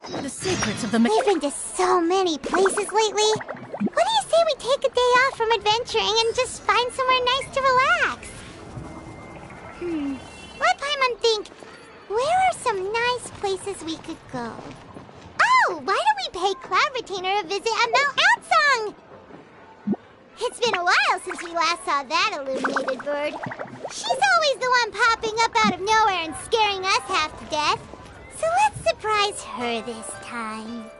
The secrets of the We've been to so many places lately. What do you say we take a day off from adventuring and just find somewhere nice to relax? Let Paimon think. Where are some nice places we could go? Oh, why don't we pay Cloud Retainer a visit at Mount Outsong? It's been a while since we last saw that illuminated bird. She's always the one popping up out of nowhere and scaring us half to death. So let's surprise her this time.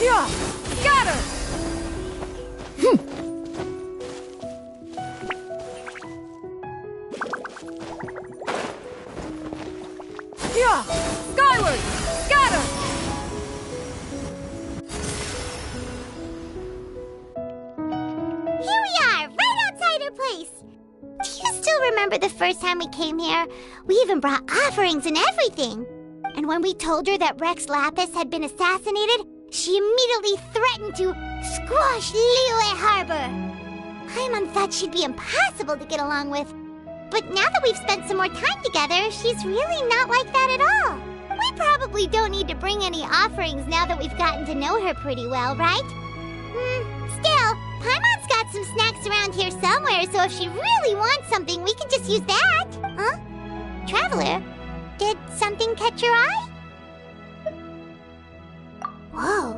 Yeah! Scatter! Yeah! Skyward! Scatter! Here we are, right outside her place. Do you still remember the first time we came here? We even brought offerings and everything. And when we told her that Rex Lapis had been assassinated, she immediately threatened to squash Liyue Harbor. Paimon thought she'd be impossible to get along with. But now that we've spent some more time together, she's really not like that at all. We probably don't need to bring any offerings now that we've gotten to know her pretty well, right? Still, Paimon's got some snacks around here somewhere, so if she really wants something, we can just use that. Huh? Traveler, did something catch your eye? Whoa,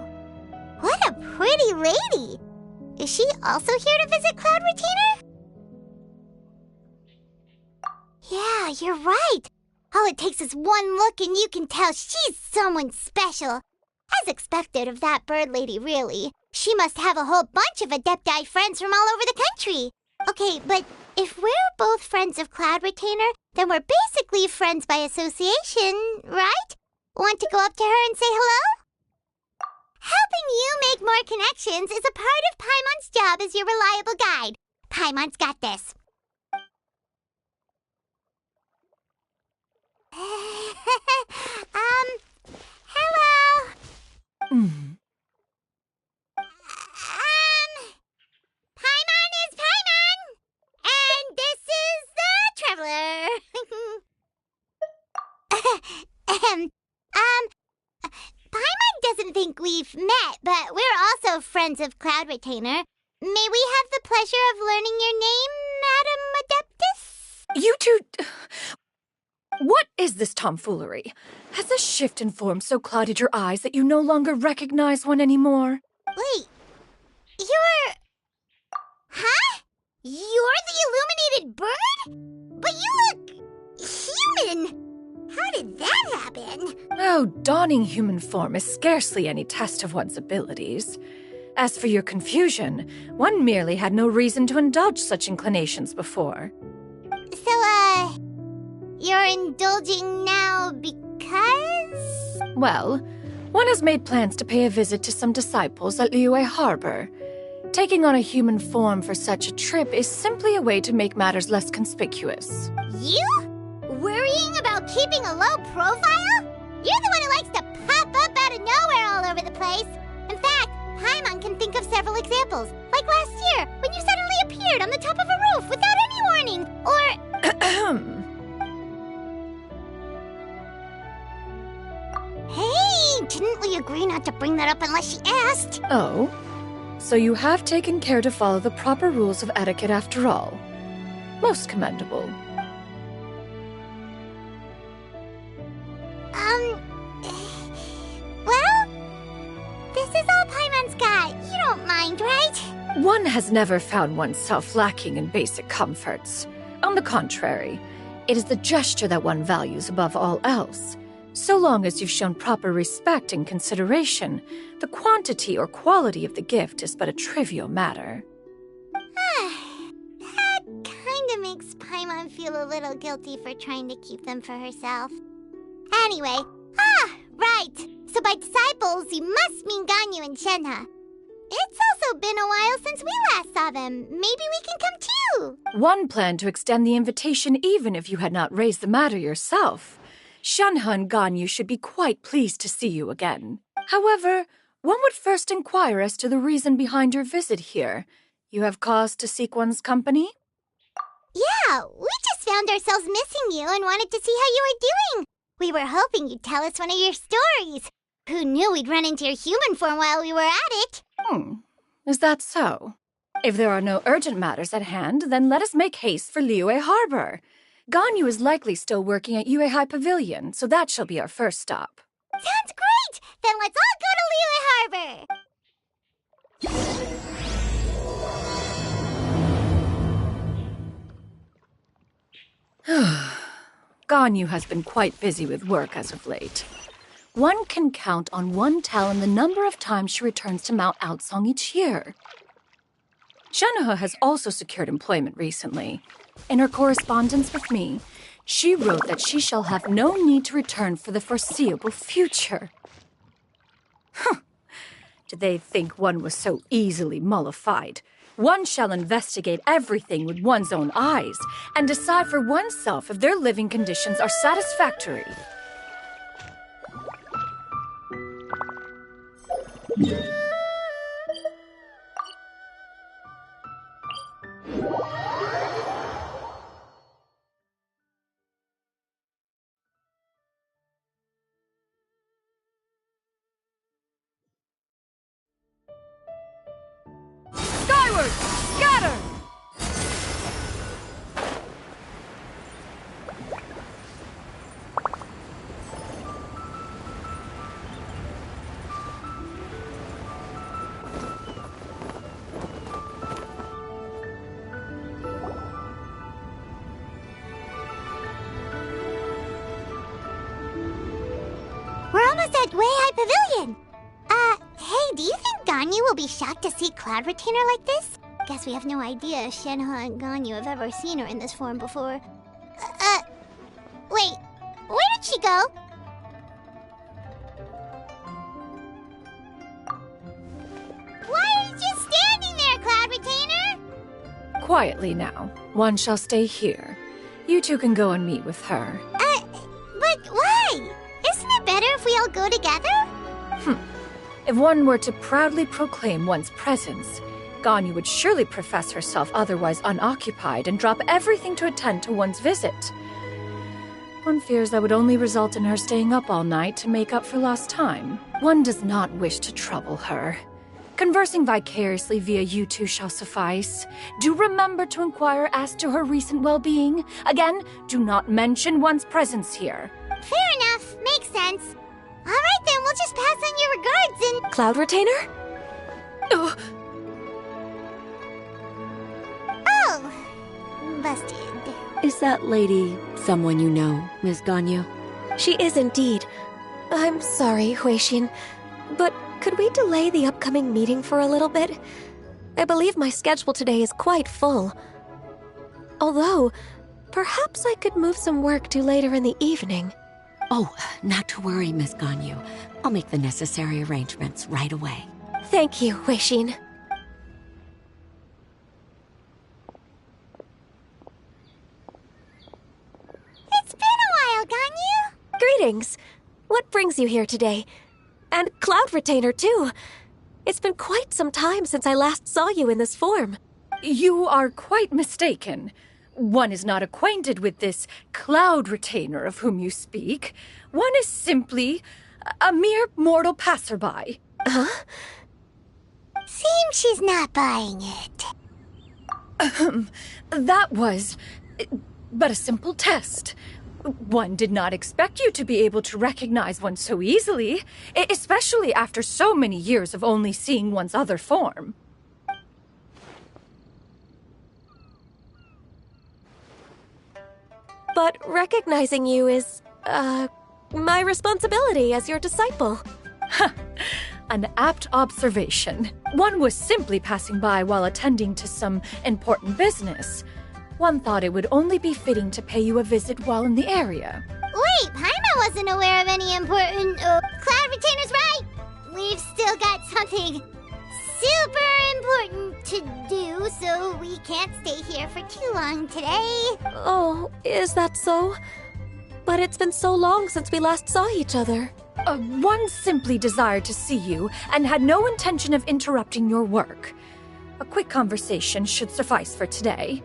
what a pretty lady! Is she also here to visit Cloud Retainer? Yeah, you're right. All it takes is one look and you can tell she's someone special. As expected of that bird lady, really. She must have a whole bunch of Adepti friends from all over the country. Okay, but if we're both friends of Cloud Retainer, then we're basically friends by association, right? Want to go up to her and say hello? Helping you make more connections is a part of Paimon's job as your reliable guide. Paimon's got this. Hello. Paimon is Paimon, and this is the Traveler. Paimon doesn't think we've met, but we're also friends of Cloud Retainer. May we have the pleasure of learning your name, Madam Adeptus? You two... What is this tomfoolery? Has this shift in form so clouded your eyes that you no longer recognize one anymore? Wait, you're... Huh? You're the illuminated bird? But you look... human! How did that happen? Oh, donning human form is scarcely any test of one's abilities. As for your confusion, one merely had no reason to indulge such inclinations before. So, you're indulging now because? Well, one has made plans to pay a visit to some disciples at Liyue Harbor. Taking on a human form for such a trip is simply a way to make matters less conspicuous. You? Worrying about keeping a low profile? You're the one who likes to pop up out of nowhere all over the place. In fact, Paimon can think of several examples. Like last year, when you suddenly appeared on the top of a roof without any warning. Or... Hey, didn't we agree not to bring that up unless she asked? Oh? So you have taken care to follow the proper rules of etiquette after all. Most commendable. Well, this is all Paimon's got. You don't mind, right? One has never found oneself lacking in basic comforts. On the contrary, it is the gesture that one values above all else. So long as you've shown proper respect and consideration, the quantity or quality of the gift is but a trivial matter. That kinda makes Paimon and feel a little guilty for trying to keep them for herself. Anyway, right. So by disciples, you must mean Ganyu and Shenhe. It's also been a while since we last saw them. Maybe we can come too. One planned to extend the invitation even if you had not raised the matter yourself. Shenhe and Ganyu should be quite pleased to see you again. However, one would first inquire as to the reason behind your visit here. You have cause to seek one's company? Yeah, we just found ourselves missing you and wanted to see how you were doing. We were hoping you'd tell us one of your stories. Who knew we'd run into your human form while we were at it? Is that so? If there are no urgent matters at hand, then let us make haste for Liyue Harbor. Ganyu is likely still working at Yue High Pavilion, so that shall be our first stop. Sounds great! Then let's all go to Liyue Harbor! Ganyu has been quite busy with work as of late. One can count on one talon the number of times she returns to Mount Outsong each year. Shenhe has also secured employment recently. In her correspondence with me, she wrote that she shall have no need to return for the foreseeable future. Did they think one was so easily mollified? One shall investigate everything with one's own eyes and decide for oneself if their living conditions are satisfactory. Skyward! Scatter! We're almost at Wei High Pavilion. Hey, do you think Ganyu will be shocked to see Cloud Retainer like this? Guess we have no idea if Shenhe and Ganyu have ever seen her in this form before. Wait, where did she go? Why are you just standing there, Cloud Retainer? Quietly now. One shall stay here. You two can go and meet with her. But why? Isn't it better if we all go together? If one were to proudly proclaim one's presence, Ganyu would surely profess herself otherwise unoccupied and drop everything to attend to one's visit. One fears that would only result in her staying up all night to make up for lost time. One does not wish to trouble her. Conversing vicariously via you two shall suffice. Do remember to inquire as to her recent well-being. Again, do not mention one's presence here. Fair enough. Makes sense. All right, then. We'll just pass on your regards and... Cloud Retainer? Oh, busted. Is that lady someone you know, Miss Ganyu? She is indeed. I'm sorry, Huixin, but could we delay the upcoming meeting for a little bit? I believe my schedule today is quite full. Although, perhaps I could move some work to later in the evening. Oh, not to worry, Miss Ganyu. I'll make the necessary arrangements right away. Thank you, Huixin. It's been a while, Ganyu. Greetings. What brings you here today? And Cloud Retainer, too. It's been quite some time since I last saw you in this form. You are quite mistaken. One is not acquainted with this Cloud Retainer of whom you speak. One is simply a mere mortal passerby. Huh? Seems she's not buying it. That was but a simple test. One did not expect you to be able to recognize one so easily, especially after so many years of only seeing one's other form. But recognizing you is, my responsibility as your disciple. An apt observation. One was simply passing by while attending to some important business. one thought it would only be fitting to pay you a visit while in the area. Wait, Paimon wasn't aware of any important... Cloud Retainer's right! We've still got something super important to do, so we can't stay here for too long today. Oh, is that so? But it's been so long since we last saw each other. One simply desired to see you and had no intention of interrupting your work. A quick conversation should suffice for today.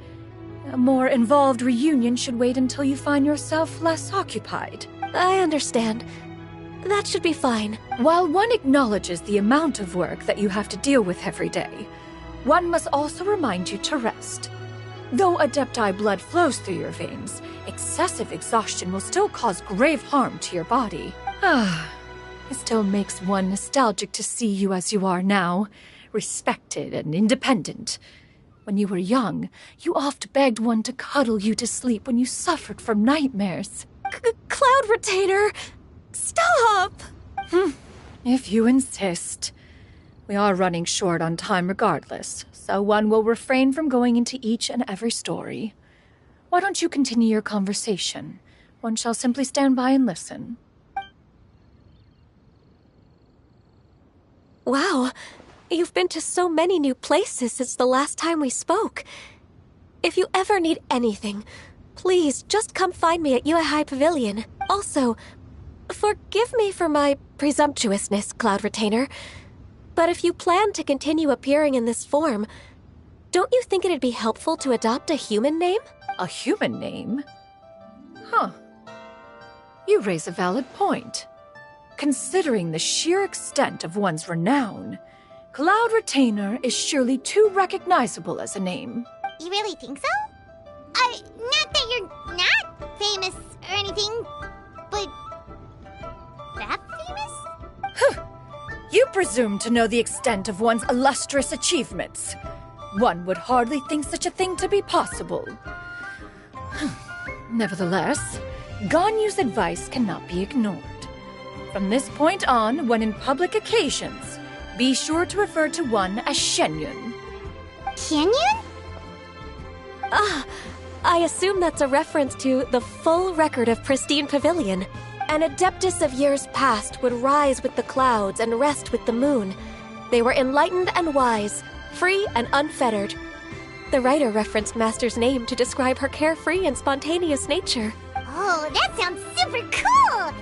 A more involved reunion should wait until you find yourself less occupied. I understand. That should be fine. While one acknowledges the amount of work that you have to deal with every day, one must also remind you to rest. Though Adepti blood flows through your veins, excessive exhaustion will still cause grave harm to your body. It still makes one nostalgic to see you as you are now, respected and independent. When you were young, you oft begged one to cuddle you to sleep when you suffered from nightmares. Cloud Retainer! Stop! If you insist. We are running short on time regardless, so one will refrain from going into each and every story. Why don't you continue your conversation? One shall simply stand by and listen. Wow, you've been to so many new places since the last time we spoke. If you ever need anything, please just come find me at Uehai Pavilion. Also, forgive me for my presumptuousness, Cloud Retainer, but if you plan to continue appearing in this form, don't you think it'd be helpful to adopt a human name? A human name? Huh. You raise a valid point. Considering the sheer extent of one's renown, Cloud Retainer is surely too recognizable as a name. You really think so? Not that you're not famous or anything, but... that famous? You presume to know the extent of one's illustrious achievements. One would hardly think such a thing to be possible. Nevertheless, Ganyu's advice cannot be ignored. From this point on, when in public occasions, be sure to refer to one as Shenyun. Shenyun? I assume that's a reference to the full record of Pristine Pavilion. An adeptus of years past would rise with the clouds and rest with the moon. They were enlightened and wise, free and unfettered. The writer referenced Master's name to describe her carefree and spontaneous nature. Oh, that sounds super cool!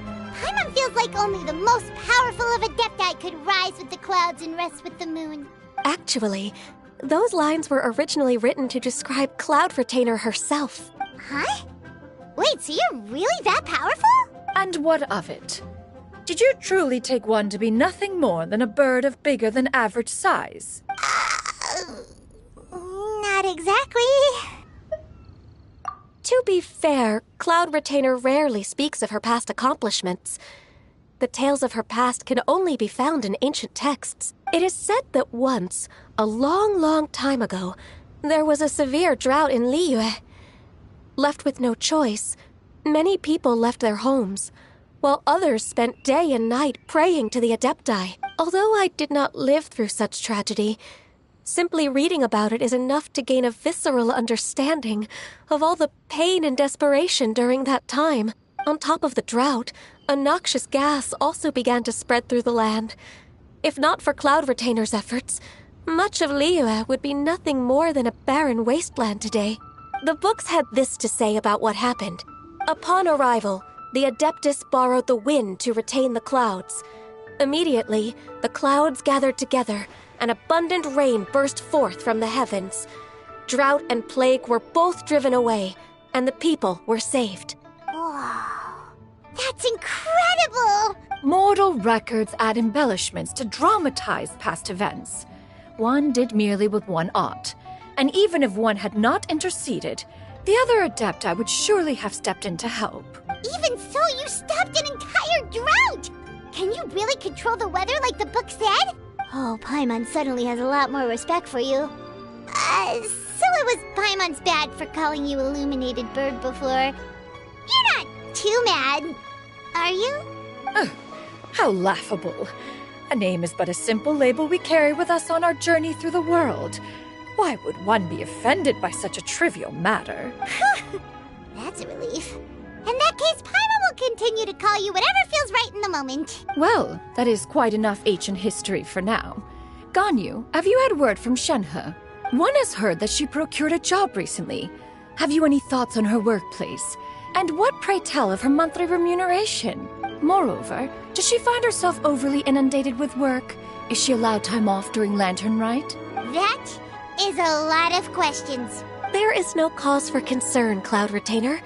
Paimon feels like only the most powerful of Adepti could rise with the clouds and rest with the moon. Actually, those lines were originally written to describe Cloud Retainer herself. Huh? Wait, so you're really that powerful? And what of it? Did you truly take one to be nothing more than a bird of bigger than average size? Not exactly. To be fair, Cloud Retainer rarely speaks of her past accomplishments. The tales of her past can only be found in ancient texts. It is said that once, a long, long time ago, there was a severe drought in Liyue. Left with no choice, many people left their homes, while others spent day and night praying to the Adepti. Although I did not live through such tragedy, simply reading about it is enough to gain a visceral understanding of all the pain and desperation during that time. On top of the drought, a noxious gas also began to spread through the land. If not for Cloud Retainer's efforts, much of Liyue would be nothing more than a barren wasteland today. The books had this to say about what happened. Upon arrival, the Adeptus borrowed the wind to retain the clouds. Immediately, the clouds gathered together, and abundant rain burst forth from the heavens. Drought and plague were both driven away, and the people were saved. Wow, that's incredible! Mortal records add embellishments to dramatize past events. One did merely what one ought, and even if one had not interceded, the other Adepti would surely have stepped in to help. Even so, you stopped an entire drought! Can you really control the weather like the book said? Oh, Paimon suddenly has a lot more respect for you. So it was Paimon's bad for calling you Illuminated Bird before. You're not too mad, are you? How laughable. A name is but a simple label we carry with us on our journey through the world. Why would one be offended by such a trivial matter? That's a relief. In that case, Paimon will continue to call you whatever feels right in the moment. Well, that is quite enough ancient history for now. Ganyu, have you had word from Shenhe? One has heard that she procured a job recently. Have you any thoughts on her workplace? And what, pray tell, of her monthly remuneration? Moreover, does she find herself overly inundated with work? Is she allowed time off during Lantern Rite? That is a lot of questions. There is no cause for concern, Cloud Retainer.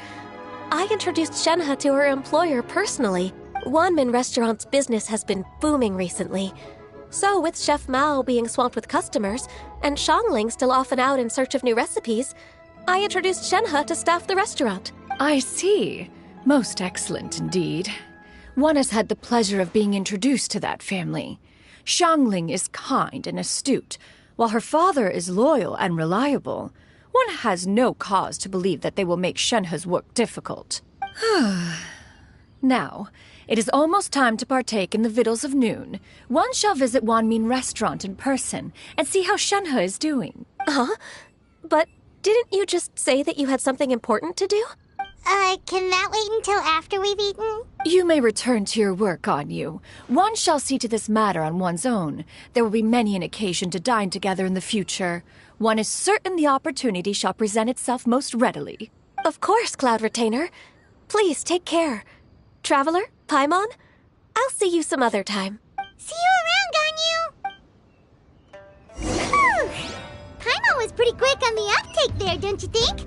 I introduced Shenhe to her employer personally. Wanmin Restaurant's business has been booming recently. So, with Chef Mao being swamped with customers, and Shangling still off and out in search of new recipes, I introduced Shenhe to staff the restaurant. I see. Most excellent indeed. One has had the pleasure of being introduced to that family. Shangling is kind and astute, while her father is loyal and reliable. One has no cause to believe that they will make Shenhe's work difficult. Now, it is almost time to partake in the victuals of noon. One shall visit Wanmin Restaurant in person and see how Shenhe is doing. Huh? But didn't you just say that you had something important to do? Can that wait until after we've eaten? You may return to your work, Ganyu. One shall see to this matter on one's own. There will be many an occasion to dine together in the future. One is certain the opportunity shall present itself most readily. Of course, Cloud Retainer. Please take care. Traveler, Paimon, I'll see you some other time. See you around, Ganyu! Whew. Paimon was pretty quick on the uptake there, don't you think?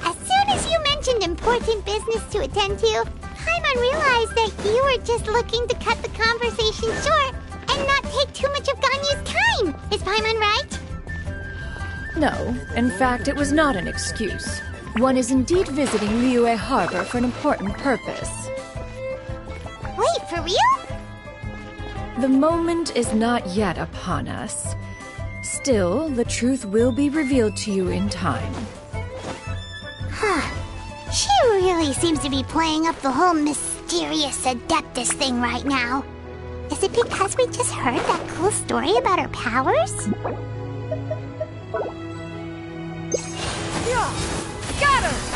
As soon as you mentioned important business to attend to, Paimon realized that you were just looking to cut the conversation short and not take too much of Ganyu's time. Is Paimon right? No, in fact, it was not an excuse. One is indeed visiting Liyue Harbor for an important purpose. Wait, for real? The moment is not yet upon us. Still, the truth will be revealed to you in time. Huh. She really seems to be playing up the whole mysterious Adeptus thing right now. Is it because we just heard that cool story about her powers? Yeah! Got her!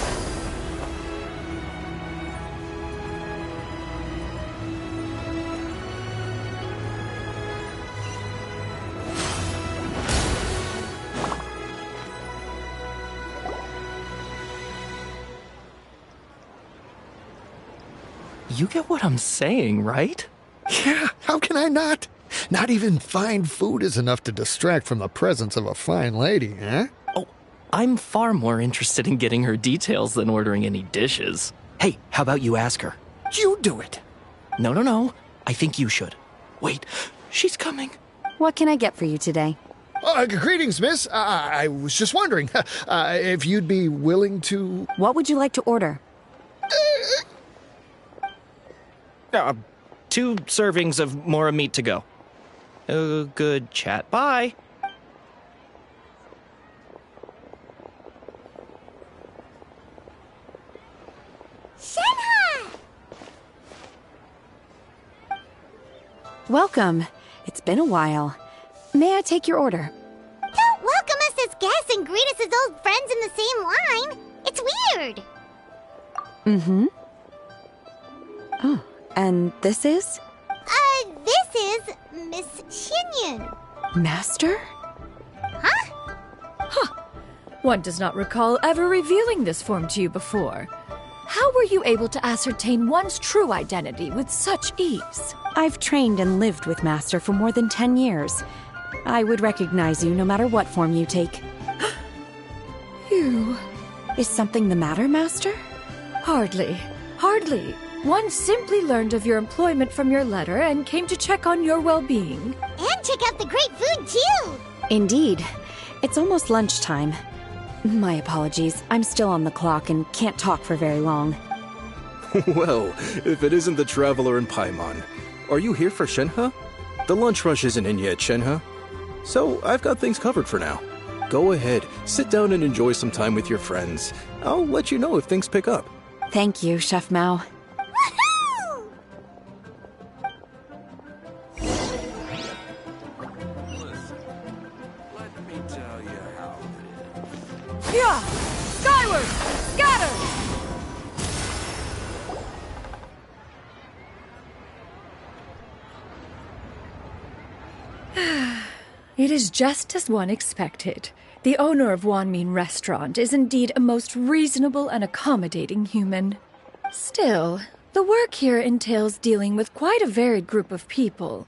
You get what I'm saying, right? Yeah, how can I not? Not even fine food is enough to distract from the presence of a fine lady, eh? Oh, I'm far more interested in getting her details than ordering any dishes. Hey, how about you ask her? You do it. No. I think you should. Wait, she's coming. What can I get for you today? Greetings, miss. I was just wondering if you'd be willing to... What would you like to order? 2 servings of Mora meat to go. Good chat. Bye. Shenhe! Welcome. It's been a while. May I take your order? Don't welcome us as guests and greet us as old friends in the same line. It's weird. Mm-hmm. Oh, and this is? This is Miss Xinyun. Master? Huh? One does not recall ever revealing this form to you before. How were you able to ascertain one's true identity with such ease? I've trained and lived with Master for more than 10 years. I would recognize you no matter what form you take. You... Is something the matter, Master? Hardly. One simply learned of your employment from your letter and came to check on your well-being. And check out the great food, too. Indeed. It's almost lunchtime. My apologies. I'm still on the clock and can't talk for very long. Well, if it isn't the Traveler and Paimon. Are you here for Shenhe? The lunch rush isn't in yet, Shenhe. So, I've got things covered for now. Go ahead, sit down and enjoy some time with your friends. I'll let you know if things pick up. Thank you, Chef Mao. Woohoo! Let me down. Yeah! Skyward! Scatter! It is just as one expected. The owner of Wanmin Restaurant is indeed a most reasonable and accommodating human. Still, the work here entails dealing with quite a varied group of people.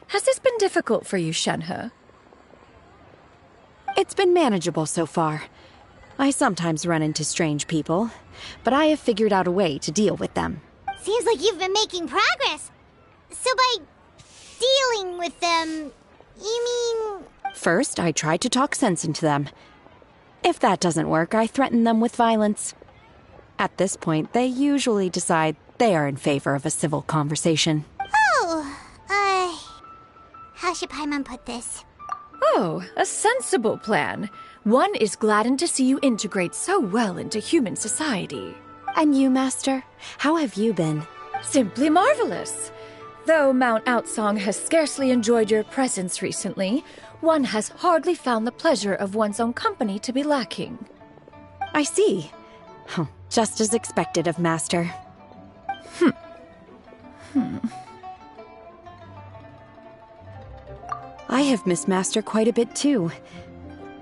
Has this been difficult for you, Shenhe? It's been manageable so far. I sometimes run into strange people, but I have figured out a way to deal with them. Seems like you've been making progress. So by dealing with them, you mean... First, I try to talk sense into them. If that doesn't work, I threaten them with violence. At this point, they usually decide they are in favor of a civil conversation. How should Paimon put this? Oh, a sensible plan. One is gladdened to see you integrate so well into human society. And you, Master? How have you been? Simply marvelous. Though Mount Outsong has scarcely enjoyed your presence recently, one has hardly found the pleasure of one's own company to be lacking. I see. Just as expected of Master. I have missed Master quite a bit too.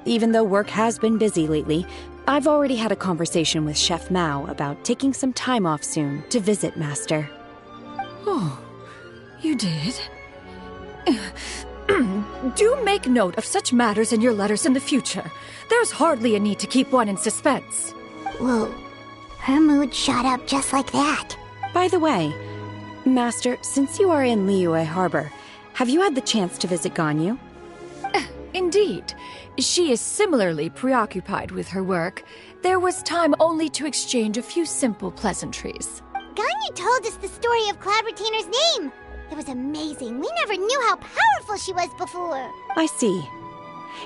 Even though work has been busy lately, I've already had a conversation with Chef Mao about taking some time off soon to visit Master. Oh, you did? Do make note of such matters in your letters in the future. There's hardly a need to keep one in suspense. Whoa, her mood shot up just like that. By the way, Master, since you are in Liyue Harbor, have you had the chance to visit Ganyu? Indeed. She is similarly preoccupied with her work. There was time only to exchange a few simple pleasantries. Ganyu told us the story of Cloud Retainer's name. It was amazing. We never knew how powerful she was before. I see.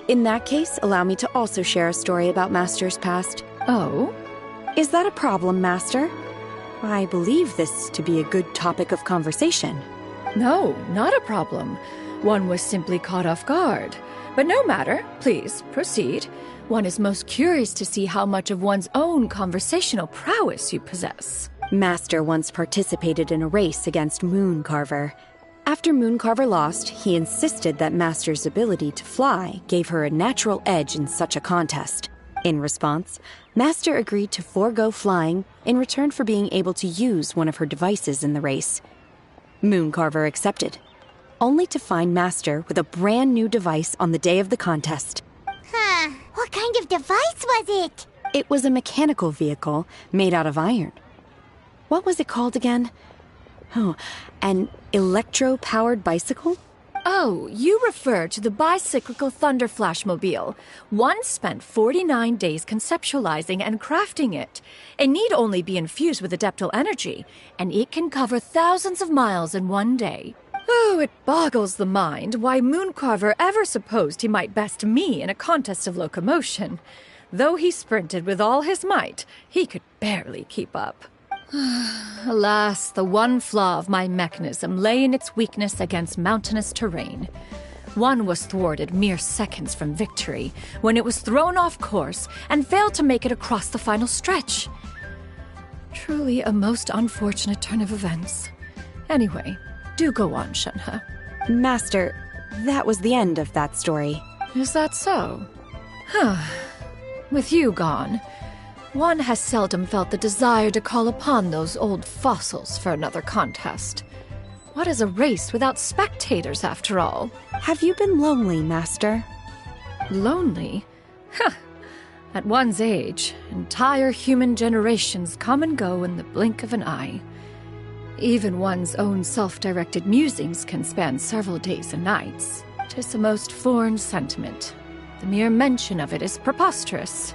In that case, allow me to also share a story about Master's past. Oh? Is that a problem, Master? I believe this to be a good topic of conversation. No, not a problem. One was simply caught off guard. But no matter. Please, proceed. One is most curious to see how much of one's own conversational prowess you possess. Master once participated in a race against Mooncarver. After Mooncarver lost, he insisted that Master's ability to fly gave her a natural edge in such a contest. In response, Master agreed to forego flying in return for being able to use one of her devices in the race. Mooncarver accepted, only to find Master with a brand new device on the day of the contest. What kind of device was it? It was a mechanical vehicle made out of iron. What was it called again? Oh, an electro-powered bicycle? Oh, you refer to the bicyclical Thunder Flashmobile. One spent 49 days conceptualizing and crafting it. It need only be infused with adeptal energy, and it can cover thousands of miles in one day. Oh, it boggles the mind why Mooncarver ever supposed he might best me in a contest of locomotion. Though he sprinted with all his might, he could barely keep up. Alas, the one flaw of my mechanism lay in its weakness against mountainous terrain. One was thwarted mere seconds from victory, when it was thrown off course and failed to make it across the final stretch. Truly a most unfortunate turn of events. Anyway, do go on, Shenhe. Master, that was the end of that story. Is that so? With you gone, one has seldom felt the desire to call upon those old fossils for another contest. What is a race without spectators, after all? Have you been lonely, Master? Lonely? At one's age, entire human generations come and go in the blink of an eye. Even one's own self-directed musings can span several days and nights. 'Tis a most foreign sentiment. The mere mention of it is preposterous.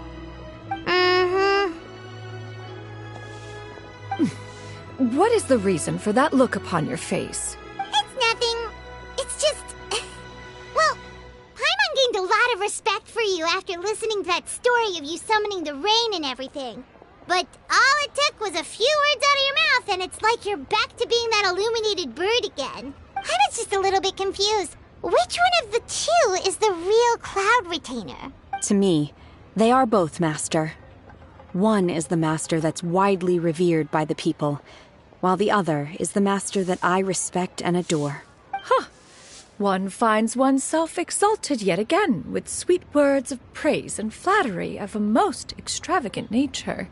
What is the reason for that look upon your face? It's nothing. It's just... Well, Paimon gained a lot of respect for you after listening to that story of you summoning the rain and everything. But all it took was a few words out of your mouth and it's like you're back to being that illuminated bird again. I was just a little bit confused. Which one of the two is the real Cloud Retainer? To me, They are both, Master. One is the master that's widely revered by the people, while the other is the master that I respect and adore. One finds oneself exalted yet again with sweet words of praise and flattery of a most extravagant nature.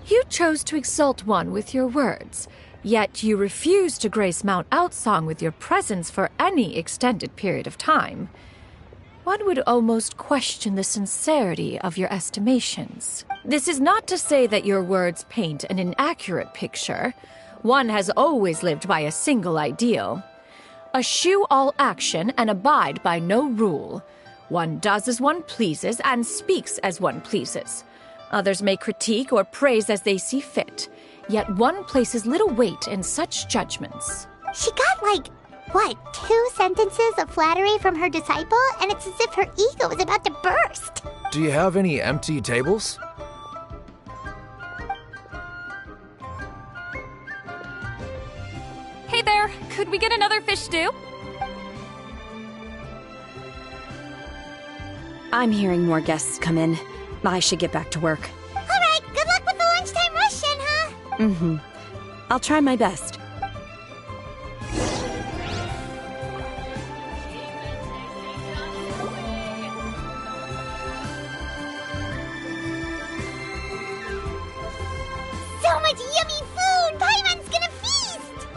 You chose to exalt one with your words, yet you refuse to grace Mount Outsong with your presence for any extended period of time. One would almost question the sincerity of your estimations. This is not to say that your words paint an inaccurate picture. One has always lived by a single ideal. Eschew all action and abide by no rule. One does as one pleases and speaks as one pleases. Others may critique or praise as they see fit, yet one places little weight in such judgments. She got, 2 sentences of flattery from her disciple, and it's as if her ego is about to burst. Do you have any empty tables? Hey there, could we get another fish stew? I'm hearing more guests come in. I should get back to work. All right, good luck with the lunchtime rush, Shenhe. I'll try my best. So much yummy food! Paimon's gonna feast!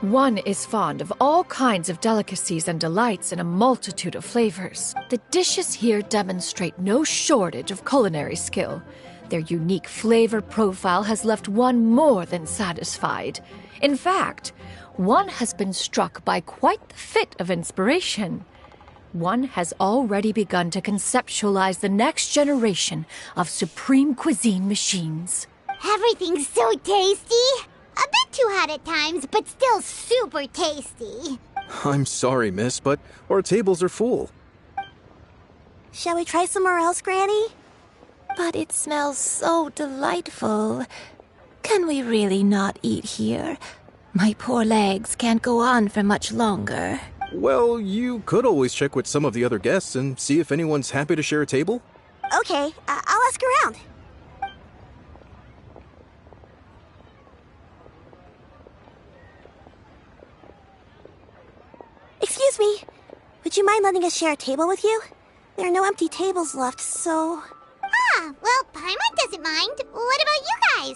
One is fond of all kinds of delicacies and delights in a multitude of flavors. The dishes here demonstrate no shortage of culinary skill. Their unique flavor profile has left one more than satisfied. In fact, one has been struck by quite the fit of inspiration. One has already begun to conceptualize the next generation of supreme cuisine machines. Everything's so tasty! A bit too hot at times, but still super tasty. I'm sorry, miss, but our tables are full. Shall we try somewhere else, Granny? But it smells so delightful. Can we really not eat here? My poor legs can't go on for much longer. Well, you could always check with some of the other guests and see if anyone's happy to share a table. Okay, I'll ask around. Excuse me. Would you mind letting us share a table with you? There are no empty tables left, so... well, Paimon doesn't mind. What about you guys?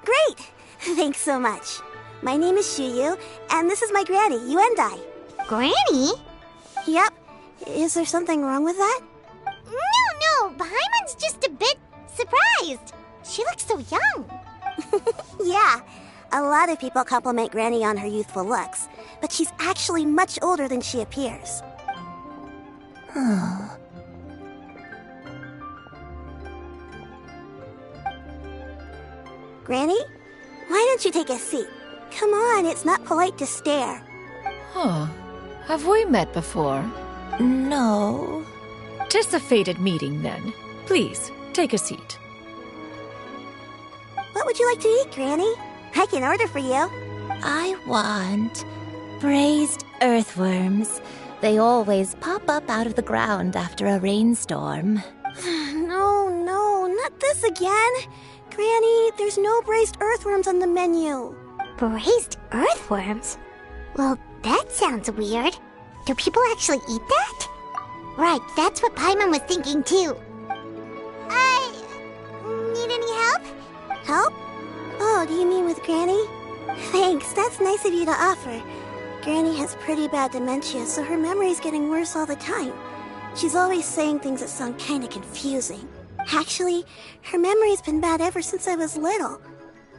Great! Thanks so much. My name is Shuyu, and this is my granny, Yuendai. Granny? Yep. Is there something wrong with that? No, Paimon's just a bit surprised. She looks so young. Yeah, a lot of people compliment Granny on her youthful looks, but she's actually much older than she appears. Granny? Why don't you take a seat? Come on, it's not polite to stare. Have we met before? No. 'Tis a fated meeting, then. Please, take a seat. What would you like to eat, Granny? I can order for you. I want braised earthworms. They always pop up out of the ground after a rainstorm. No, not this again. Granny, there's no braised earthworms on the menu. Braised earthworms? Well, that sounds weird. Do people actually eat that? Right, that's what Paimon was thinking too. Need any help? Help? Oh, do you mean with Granny? Thanks, that's nice of you to offer. Granny has pretty bad dementia, so her memory's getting worse all the time. She's always saying things that sound kinda confusing. Actually, her memory's been bad ever since I was little.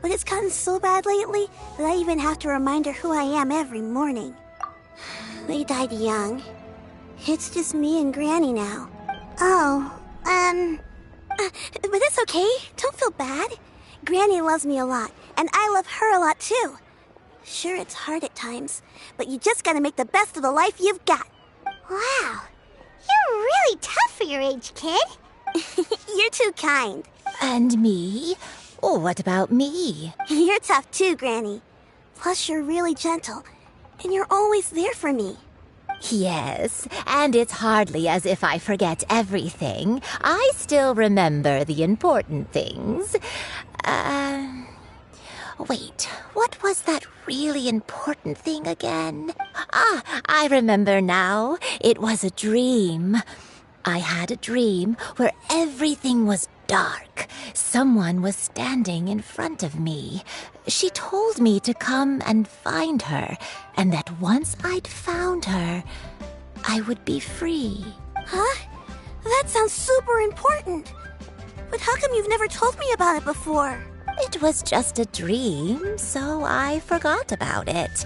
But it's gotten so bad lately that I even have to remind her who I am every morning. They died young. It's just me and Granny now. But it's okay. Don't feel bad. Granny loves me a lot, and I love her a lot too. Sure, it's hard at times, but you just gotta make the best of the life you've got. Wow, you're really tough for your age, kid. You're too kind. And me? Oh, what about me? You're tough too, Granny. Plus, you're really gentle, and you're always there for me. Yes, and it's hardly as if I forget everything. I still remember the important things. Wait, what was that really important thing again? Ah, I remember now. It was a dream. I had a dream where everything was dark. Someone was standing in front of me. She told me to come and find her, and that once I'd found her, I would be free. Huh? That sounds super important. But how come you've never told me about it before? It was just a dream, so I forgot about it.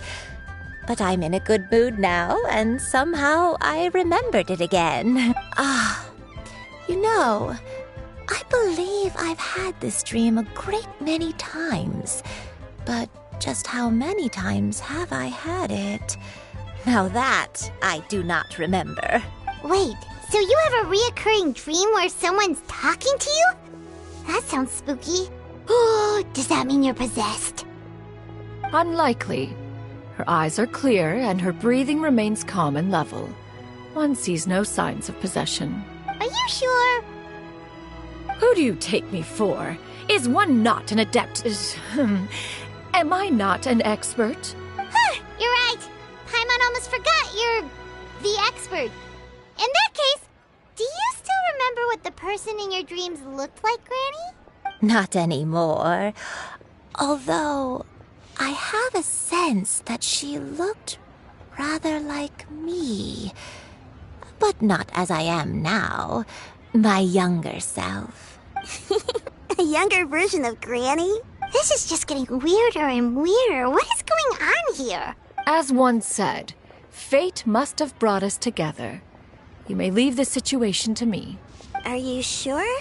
But I'm in a good mood now, and somehow I remembered it again. You know, I believe I've had this dream a great many times. But just how many times have I had it? Now that I do not remember. Wait, so you have a reoccurring dream where someone's talking to you? That sounds spooky. Oh, does that mean you're possessed? Unlikely. Her eyes are clear and her breathing remains calm and level. One sees no signs of possession. Are you sure? Who do you take me for? Is one not an adept? Am I not an expert? Huh, you're right. Paimon almost forgot you're the expert. In that case, do you still remember what the person in your dreams looked like, Granny? Not anymore. Although, I have a sense that she looked rather like me. But not as I am now. My younger self. A younger version of Granny? This is just getting weirder and weirder. What is going on here? As one said, fate must have brought us together. You may leave the situation to me. Are you sure?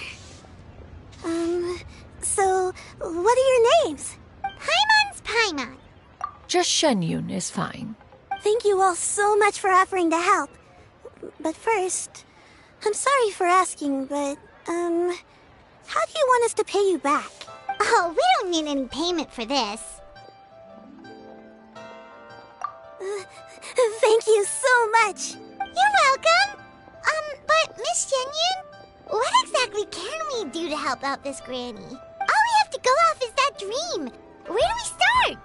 So, what are your names? Paimon's Paimon. Just Shenyun is fine. Thank you all so much for offering to help. But first, I'm sorry for asking, but, how do you want us to pay you back? Oh, we don't need any payment for this. Thank you so much. You're welcome. But Miss Shenyun, what exactly can we do to help out this granny? All we have to go off is that dream. Where do we start?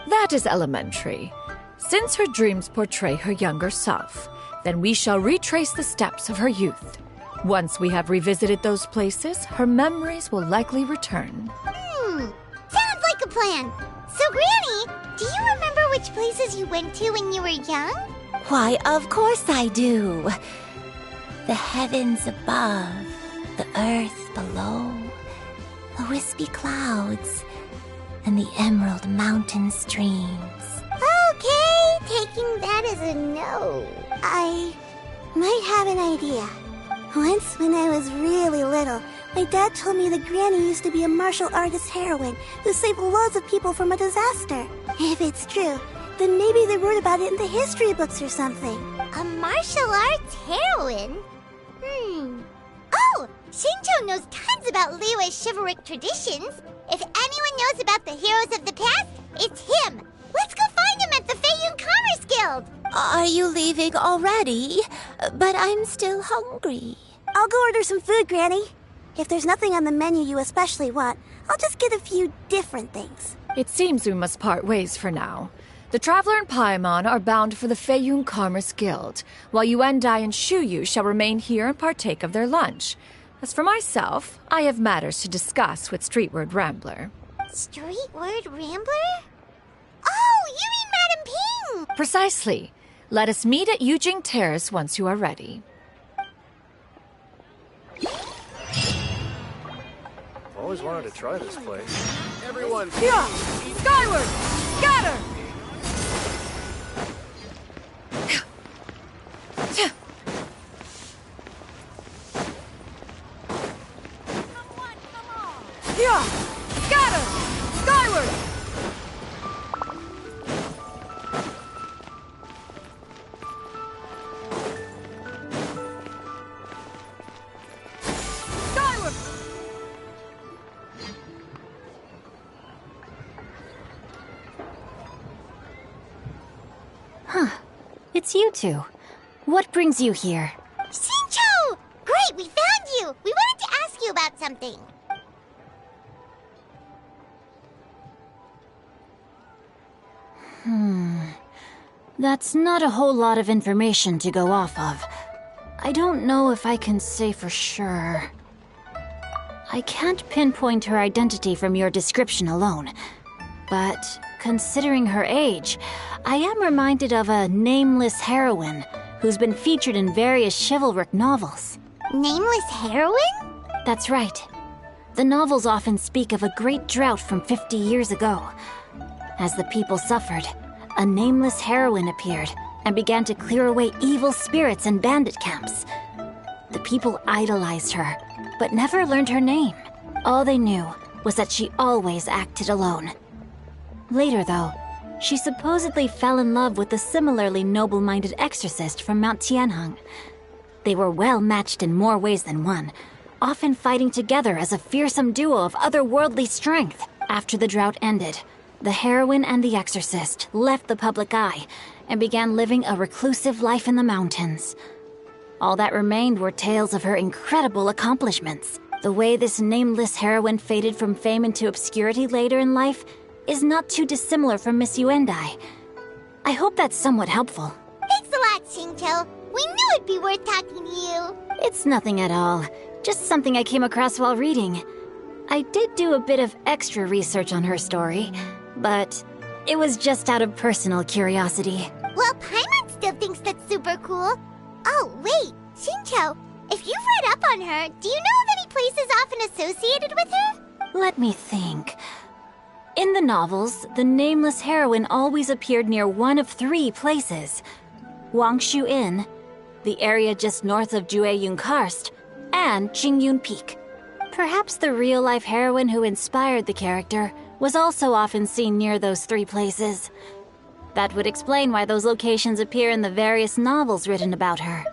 That is elementary. Since her dreams portray her younger self, then we shall retrace the steps of her youth. Once we have revisited those places, her memories will likely return. Sounds like a plan. So, Granny, do you remember which places you went to when you were young? Why, of course I do. The heavens above, the earth below, the wispy clouds, and the emerald mountain streams. Okay, taking that as a no. I might have an idea. Once, when I was really little, my dad told me that Granny used to be a martial artist heroine who saved loads of people from a disaster. If it's true, then maybe they wrote about it in the history books or something. A martial arts heroine? Oh, Shinjo knows tons about Liyue's chivalric traditions. If anyone knows about the heroes of the past, it's him. Let's go find him at the Feiyun Commerce Guild. Are you leaving already? But I'm still hungry. I'll go order some food, Granny. If there's nothing on the menu you especially want, I'll just get a few different things. It seems we must part ways for now. The Traveler and Paimon are bound for the Feiyun Commerce Guild, while Yuendai and Shuyu shall remain here and partake of their lunch. As for myself, I have matters to discuss with Streetward Rambler. Streetward Rambler? Oh, you mean Madam Ping! Precisely. Let us meet at Yujing Terrace once you are ready. Always wanted to try this place. Everyone, yeah! Skyward! Scatter! Yeah! Scatter! Skyward! Skyward! it's you two. What brings you here? Shincho! Great, we found you! We wanted to ask you about something. That's not a whole lot of information to go off of. I don't know if I can say for sure. I can't pinpoint her identity from your description alone. But considering her age, I am reminded of a nameless heroine who's been featured in various chivalric novels. Nameless heroine? That's right. The novels often speak of a great drought from 50 years ago. As the people suffered, a nameless heroine appeared and began to clear away evil spirits and bandit camps. The people idolized her, but never learned her name. All they knew was that she always acted alone. Later, though, she supposedly fell in love with a similarly noble-minded exorcist from Mount Tianheng. They were well matched in more ways than one, often fighting together as a fearsome duo of otherworldly strength. After the drought ended, the heroine and the exorcist left the public eye and began living a reclusive life in the mountains. All that remained were tales of her incredible accomplishments. The way this nameless heroine faded from fame into obscurity later in life is not too dissimilar from Miss Yuendai. I hope that's somewhat helpful. Thanks a lot, Shincho. We knew it'd be worth talking to you. It's nothing at all. Just something I came across while reading. I did do a bit of extra research on her story, but it was just out of personal curiosity. Well, Paimon still thinks that's super cool. Oh, wait, Shincho, if you've read up on her, do you know of any places often associated with her? Let me think. In the novels, the nameless heroine always appeared near one of 3 places. Wangshu Inn, the area just north of Jueyun Karst, and Jingyun Peak. Perhaps the real-life heroine who inspired the character was also often seen near those 3 places. That would explain why those locations appear in the various novels written about her.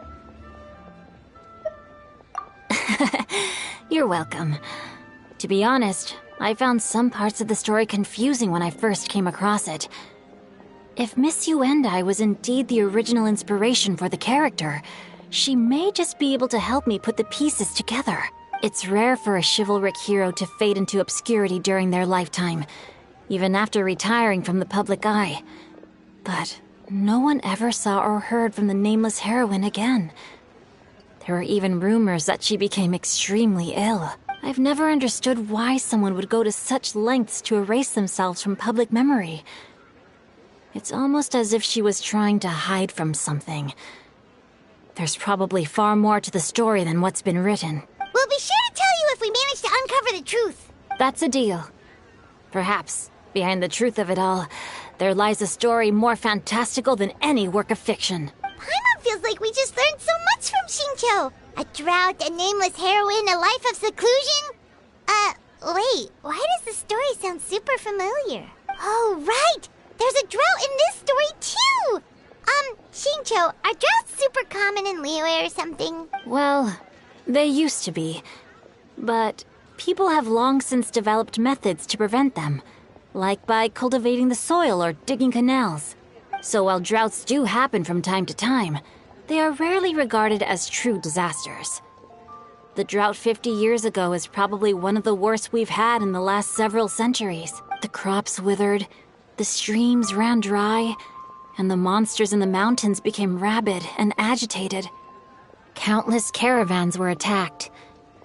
You're welcome. To be honest, I found some parts of the story confusing when I first came across it. If Miss Yuendai was indeed the original inspiration for the character, she may just be able to help me put the pieces together. It's rare for a chivalric hero to fade into obscurity during their lifetime, even after retiring from the public eye. But no one ever saw or heard from the nameless heroine again. There were even rumors that she became extremely ill. I've never understood why someone would go to such lengths to erase themselves from public memory. It's almost as if she was trying to hide from something. There's probably far more to the story than what's been written. We'll be sure to tell you if we manage to uncover the truth. That's a deal. Perhaps, behind the truth of it all, there lies a story more fantastical than any work of fiction. Paimon feels like we just learned so much from Shincho. A drought, a nameless heroine, a life of seclusion. Wait, why does the story sound super familiar? Oh, right! There's a drought in this story, too! Shincho, are droughts super common in Liyue or something? Well, they used to be. But people have long since developed methods to prevent them, like by cultivating the soil or digging canals. So while droughts do happen from time to time, they are rarely regarded as true disasters. The drought 50 years ago is probably one of the worst we've had in the last several centuries. The crops withered, the streams ran dry, and the monsters in the mountains became rabid and agitated. Countless caravans were attacked,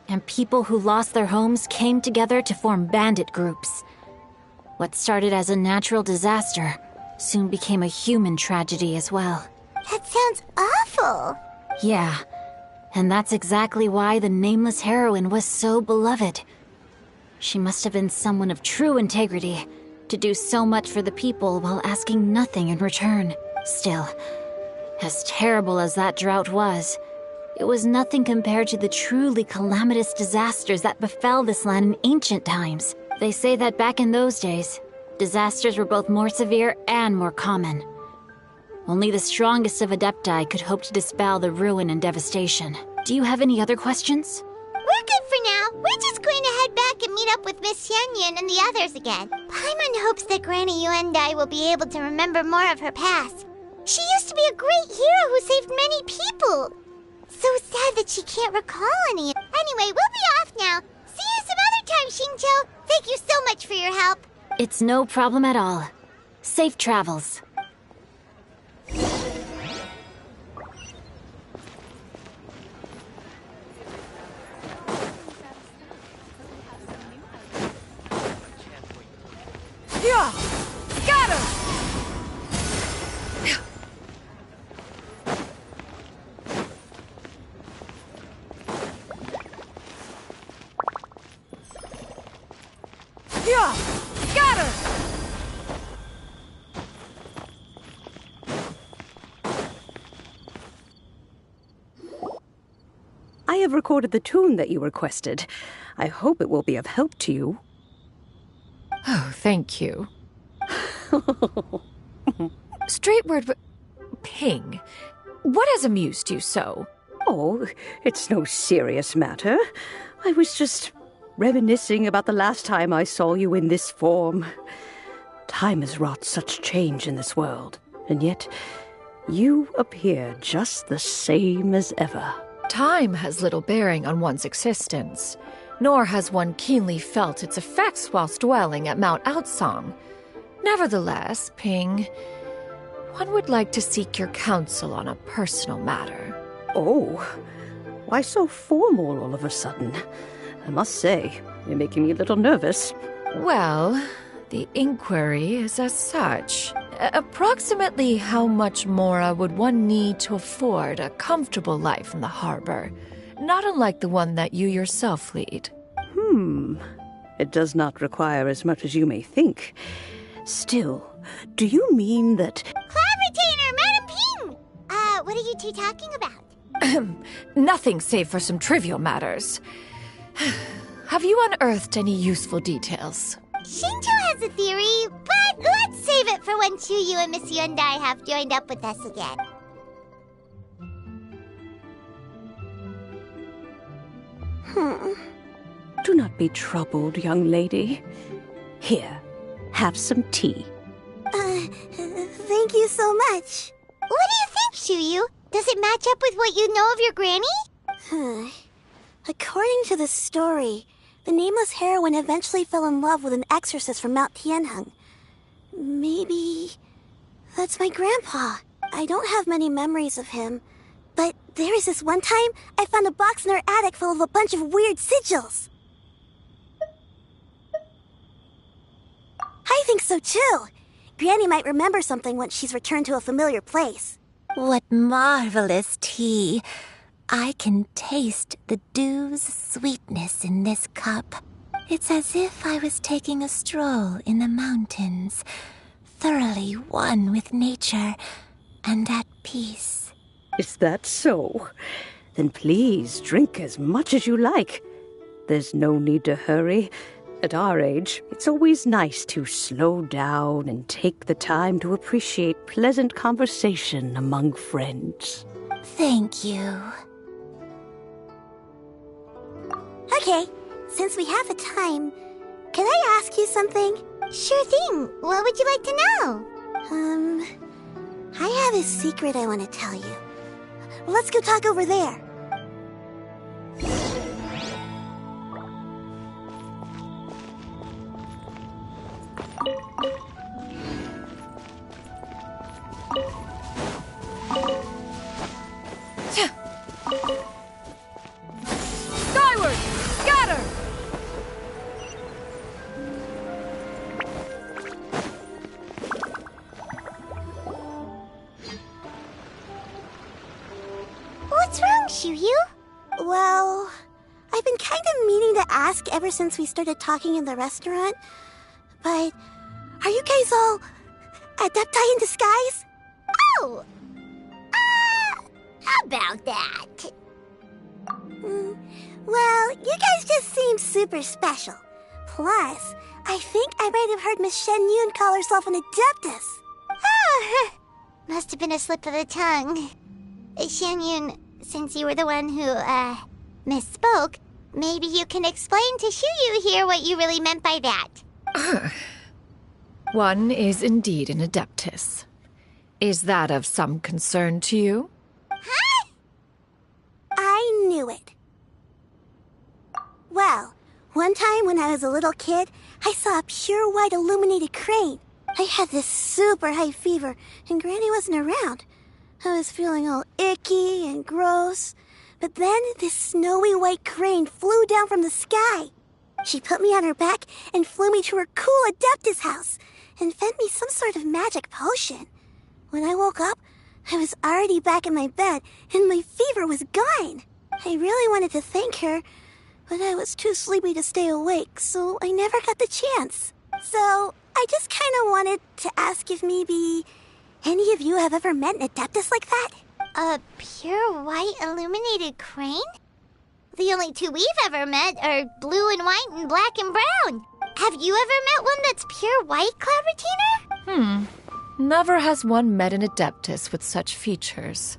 and people who lost their homes came together to form bandit groups. What started as a natural disaster soon became a human tragedy as well. That sounds awful. Yeah, and that's exactly why the nameless heroine was so beloved. She must have been someone of true integrity, to do so much for the people while asking nothing in return. Still, as terrible as that drought was, it was nothing compared to the truly calamitous disasters that befell this land in ancient times. They say that back in those days, disasters were both more severe and more common. Only the strongest of Adepti could hope to dispel the ruin and devastation. Do you have any other questions? We're good for now. We're just going to head back and meet up with Miss Xianyun and the others again. Paimon hopes that Granny Yuendai will be able to remember more of her past. She used to be a great hero who saved many people. So sad that she can't recall any. Anyway, we'll be off now. See you some other time, Xingqiu. Thank you so much for your help. It's no problem at all. Safe travels. Yeah! Got her! Yeah! Got her! I have recorded the tune that you requested. I hope it will be of help to you. Oh, thank you. Straight word, but Ping, what has amused you so? Oh, it's no serious matter. I was just reminiscing about the last time I saw you in this form. Time has wrought such change in this world, and yet you appear just the same as ever. Time has little bearing on one's existence, nor has one keenly felt its effects whilst dwelling at Mount Outsong. Nevertheless, Ping, one would like to seek your counsel on a personal matter. Oh, why so formal all of a sudden? I must say, you're making me a little nervous. Well, the inquiry is as such. Approximately how much more would one need to afford a comfortable life in the harbor, not unlike the one that you yourself lead? It does not require as much as you may think. Still, do you mean that... Cloud Retainer, Madam Ping! What are you two talking about? Nothing save for some trivial matters. Have you unearthed any useful details? Xingqiu has a theory, but let's save it for when Chuyu and Miss Yundai have joined up with us again. Do not be troubled, young lady. Here, have some tea. Thank you so much. What do you think, Chuyu? Does it match up with what you know of your granny? According to the story, the nameless heroine eventually fell in love with an exorcist from Mount Tianheng. Maybe that's my grandpa. I don't have many memories of him, but there was this one time I found a box in her attic full of a bunch of weird sigils. I think so too. Granny might remember something once she's returned to a familiar place. What marvelous tea. I can taste the dew's sweetness in this cup. It's as if I was taking a stroll in the mountains, thoroughly one with nature and at peace. Is that so? Then please drink as much as you like. There's no need to hurry. At our age, it's always nice to slow down and take the time to appreciate pleasant conversation among friends. Thank you. Okay, since we have the time, can I ask you something? Sure thing. What would you like to know? I have a secret I want to tell you. Let's go talk over there. Skyward! Got her! What's wrong, Chuyu? Well, I've been kind of meaning to ask ever since we started talking in the restaurant, but are you guys all adepti in disguise? Oh! About that. Well, you guys just seem super special. Plus, I think I might have heard Miss Shen Yun call herself an adeptus. Oh, must have been a slip of the tongue. Shen Yun, since you were the one who, misspoke, maybe you can explain to Chuyu here what you really meant by that. One is indeed an adeptus. Is that of some concern to you? Huh? I knew it. Well, one time when I was a little kid, I saw a pure white illuminated crane. I had this super high fever, and Granny wasn't around. I was feeling all icky and gross. But then this snowy white crane flew down from the sky. She put me on her back and flew me to her cool Adeptus house and fed me some sort of magic potion. When I woke up, I was already back in my bed and my fever was gone. I really wanted to thank her, but I was too sleepy to stay awake, so I never got the chance. So I just kind of wanted to ask if maybe any of you have ever met an Adeptus like that? A pure white illuminated crane? The only two we've ever met are blue and white and black and brown. Have you ever met one that's pure white, Cloud Retainer? Never has one met an Adeptus with such features.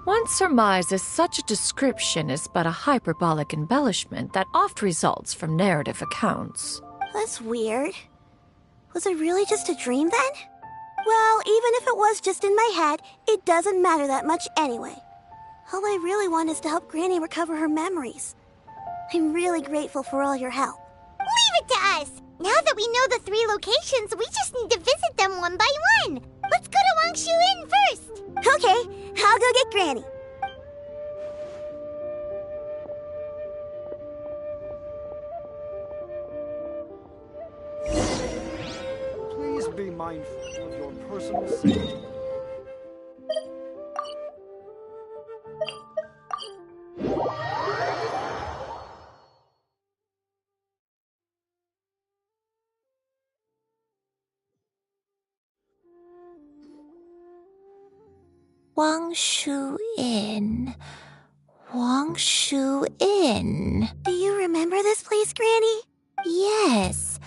One surmises such a description is but a hyperbolic embellishment that oft results from narrative accounts. That's weird. Was it really just a dream then? Well, even if it was just in my head, it doesn't matter that much anyway. All I really want is to help Granny recover her memories. I'm really grateful for all your help. Leave it to us! Now that we know the 3 locations, we just need to visit them one by one. Let's go to Wangshu Inn first. Okay, I'll go get Granny. Please be mindful of your personal safety. Wangshu Inn. Wangshu Inn. Do you remember this place, Granny? Yes.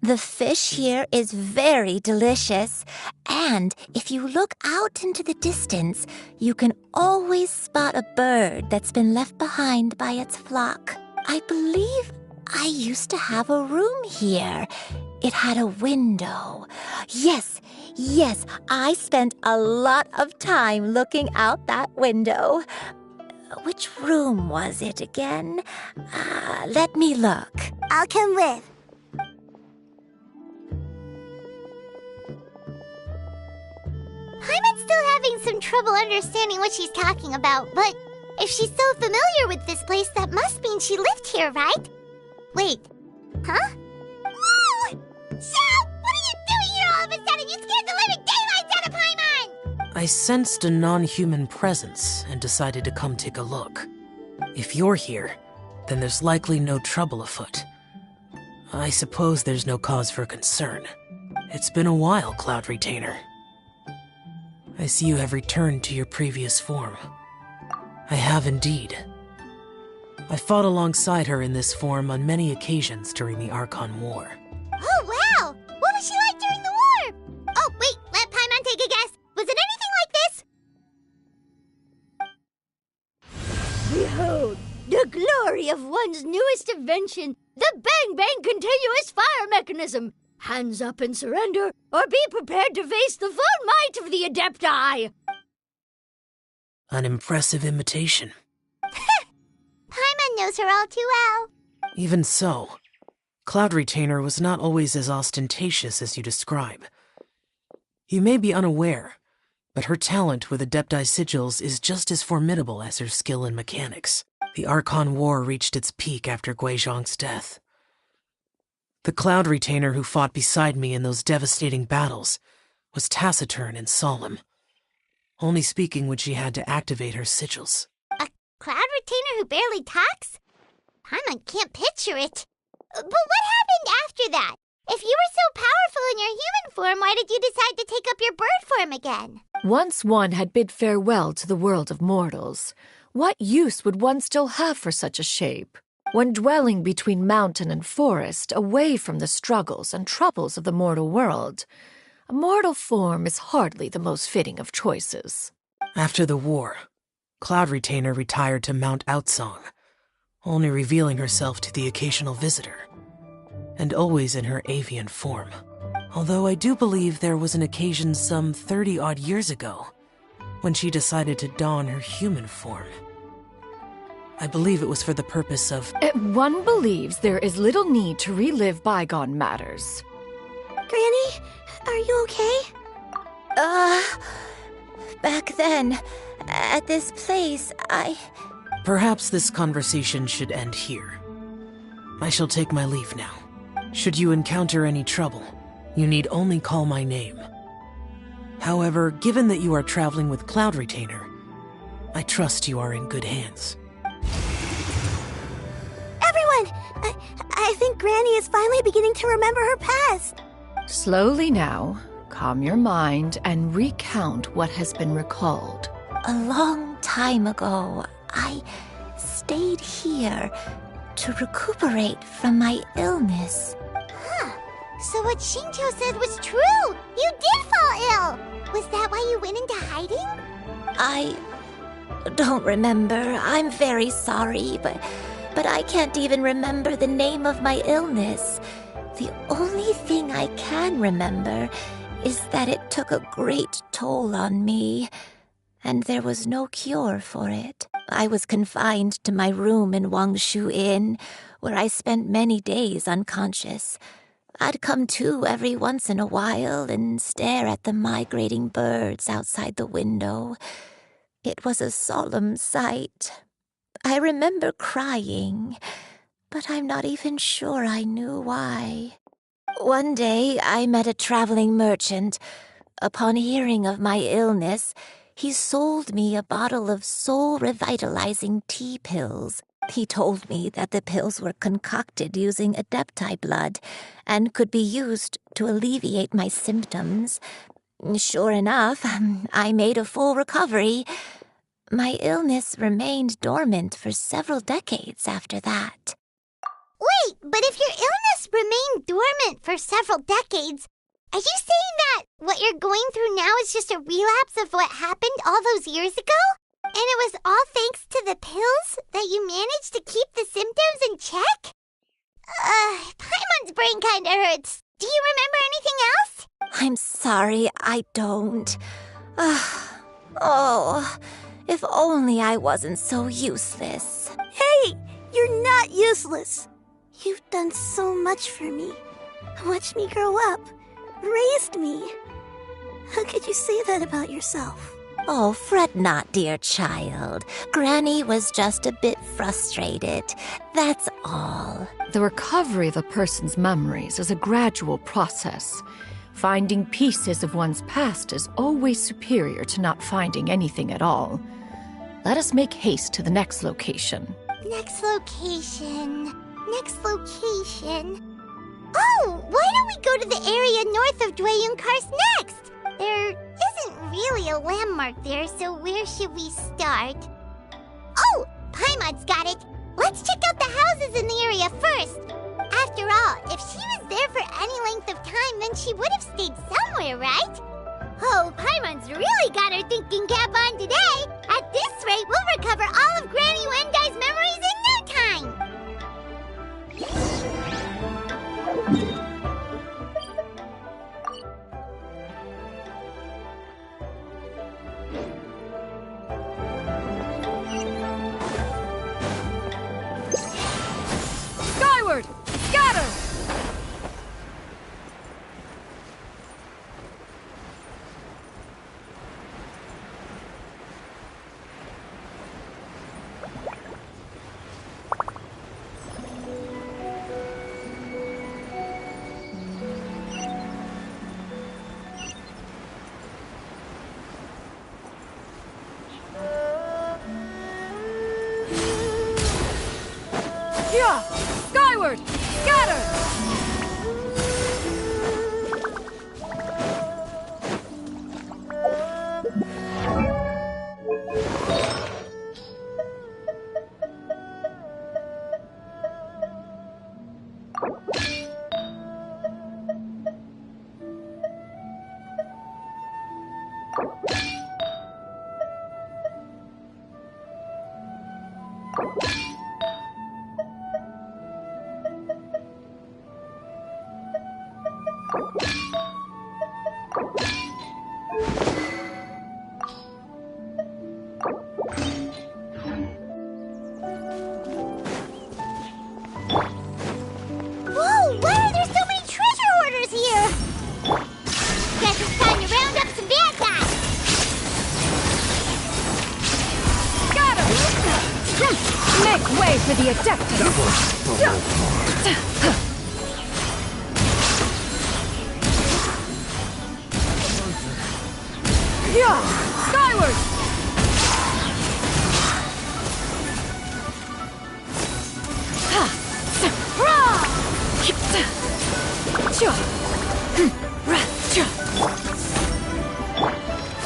The fish here is very delicious. And if you look out into the distance, you can always spot a bird that's been left behind by its flock. I believe I used to have a room here. It had a window. Yes, I spent a lot of time looking out that window. Which room was it again? Let me look. I'll come with. Paimon's still having some trouble understanding what she's talking about, but if she's so familiar with this place, that must mean she lived here, right? Wait, huh? Whoa! Shao! What are you doing here all of a sudden? You scared the living daylights out of Paimon! I sensed a non-human presence and decided to come take a look. If you're here, then there's likely no trouble afoot. I suppose there's no cause for concern. It's been a while, Cloud Retainer. I see you have returned to your previous form. I have indeed. I fought alongside her in this form on many occasions during the Archon War. Oh, wow! What was she like during the war? Oh, wait, let Paimon take a guess. Was it anything like this? Behold, the glory of one's newest invention, the Bang Bang Continuous Fire Mechanism. Hands up and surrender, or be prepared to face the full might of the Adepti. An impressive imitation. Paimon knows her all too well. Even so, Cloud Retainer was not always as ostentatious as you describe. You may be unaware, but her talent with Adepti sigils is just as formidable as her skill in mechanics. The Archon War reached its peak after Guizhong's death. The Cloud Retainer who fought beside me in those devastating battles was taciturn and solemn, only speaking when she had to activate her sigils. A Cloud Retainer who barely talks? Paimon can't picture it. But what happened after that? If you were so powerful in your human form, why did you decide to take up your bird form again? Once one had bid farewell to the world of mortals, what use would one still have for such a shape? When dwelling between mountain and forest, away from the struggles and troubles of the mortal world, a mortal form is hardly the most fitting of choices. After the war, Cloud Retainer retired to Mount Outsong, only revealing herself to the occasional visitor, and always in her avian form. Although I do believe there was an occasion some 30-odd years ago when she decided to don her human form. I believe it was for the purpose of... One believes there is little need to relive bygone matters. Granny, are you okay? Back then, at this place, Perhaps this conversation should end here. I shall take my leave now. Should you encounter any trouble, you need only call my name. However, given that you are traveling with Cloud Retainer, I trust you are in good hands. Everyone! I think Granny is finally beginning to remember her past. Slowly now, calm your mind and recount what has been recalled. A long time ago, I stayed here to recuperate from my illness. Huh. So what Shinto said was true! You did fall ill! Was that why you went into hiding? I don't remember. I'm very sorry, but I can't even remember the name of my illness. The only thing I can remember is that it took a great toll on me, and there was no cure for it. I was confined to my room in Wangshu Inn, where I spent many days unconscious. I'd come to every once in a while and stare at the migrating birds outside the window. It was a solemn sight. I remember crying, but I'm not even sure I knew why. One day, I met a traveling merchant. Upon hearing of my illness, he sold me a bottle of soul-revitalizing tea pills. He told me that the pills were concocted using Adepti blood and could be used to alleviate my symptoms. Sure enough, I made a full recovery. My illness remained dormant for several decades after that. Wait, but if your illness remained dormant for several decades, are you saying that what you're going through now is just a relapse of what happened all those years ago? And it was all thanks to the pills that you managed to keep the symptoms in check? Paimon's brain kinda hurts. Do you remember anything else? I'm sorry, I don't. Oh, if only I wasn't so useless. Hey, you're not useless. You've done so much for me. Watched me grow up. Raised me. How could you say that about yourself? Oh, fret not, dear child. Granny was just a bit frustrated. That's all. The recovery of a person's memories is a gradual process. Finding pieces of one's past is always superior to not finding anything at all. Let us make haste to the next location. Next location. Oh, why don't we go to the area north of Dwayunkars next? There isn't really a landmark there, so where should we start? Oh, Paimon's got it. Let's check out the houses in the area first. After all, if she was there for any length of time, then she would have stayed somewhere, right? Oh, Paimon's really got her thinking cap on today. At this rate, we'll recover all of Granny Wendai's memories in no time. Skyward! Scatter! Yeah! Skyward! Scatter! the Adeptus! Yeah! Skyward!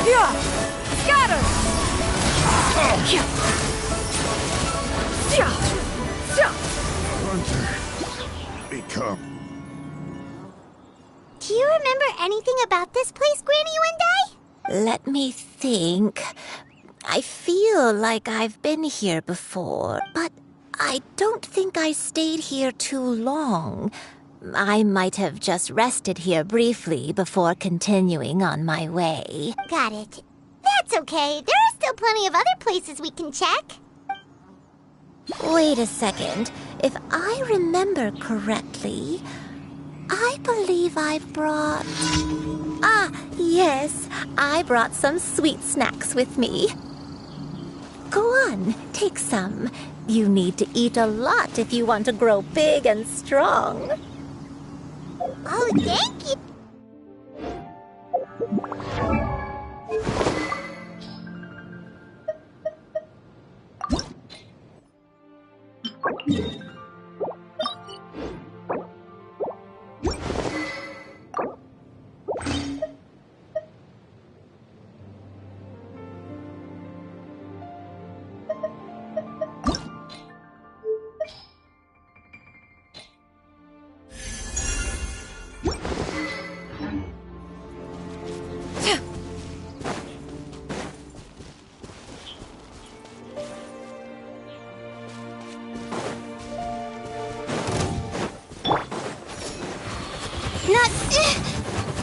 Yeah! Scatter! Become. Do you remember anything about this place, Granny Wendai? Let me think. I feel like I've been here before, but I don't think I stayed here too long. I might have just rested here briefly before continuing on my way. Got it. That's okay. There are still plenty of other places we can check. Wait a second. If I remember correctly, I believe I brought... Ah, yes. I brought some sweet snacks with me. Go on, take some. You need to eat a lot if you want to grow big and strong. Oh, thank you.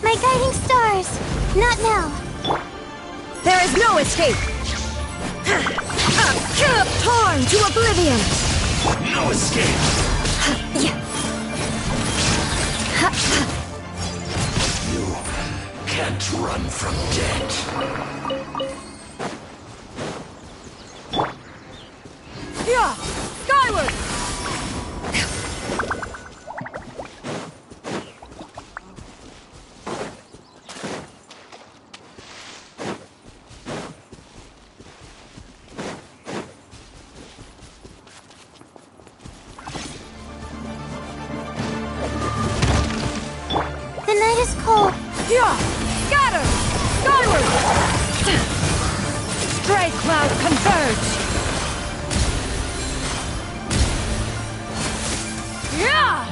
My guiding stars! Not now! There is no escape! Torn to oblivion! No escape! You can't run from death. Yeah! Skyward! The night is cold. Yeah! Scatter! Skyward! Stray cloud converge! Yeah!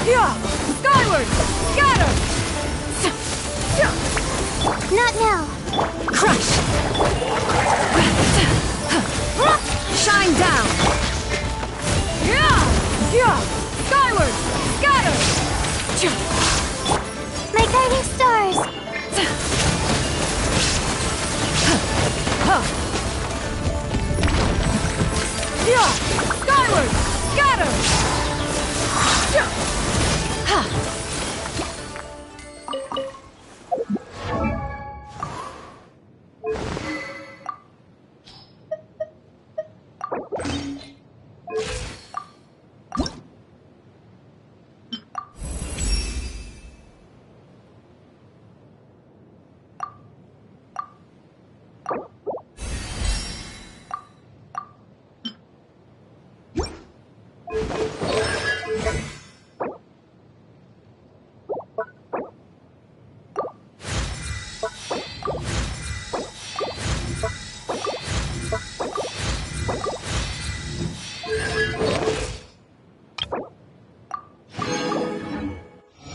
Yeah! Skyward! Scatter! Not now. Crush! Shine down! Yeah! Yeah! Skyward! Scatter! My guiding stars! Yeah! Skyward! Scatter!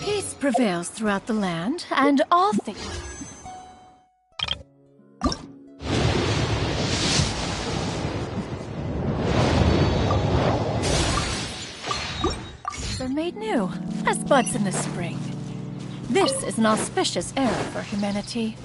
Peace prevails throughout the land, and all things... are made new, as buds in the spring. This is an auspicious era for humanity.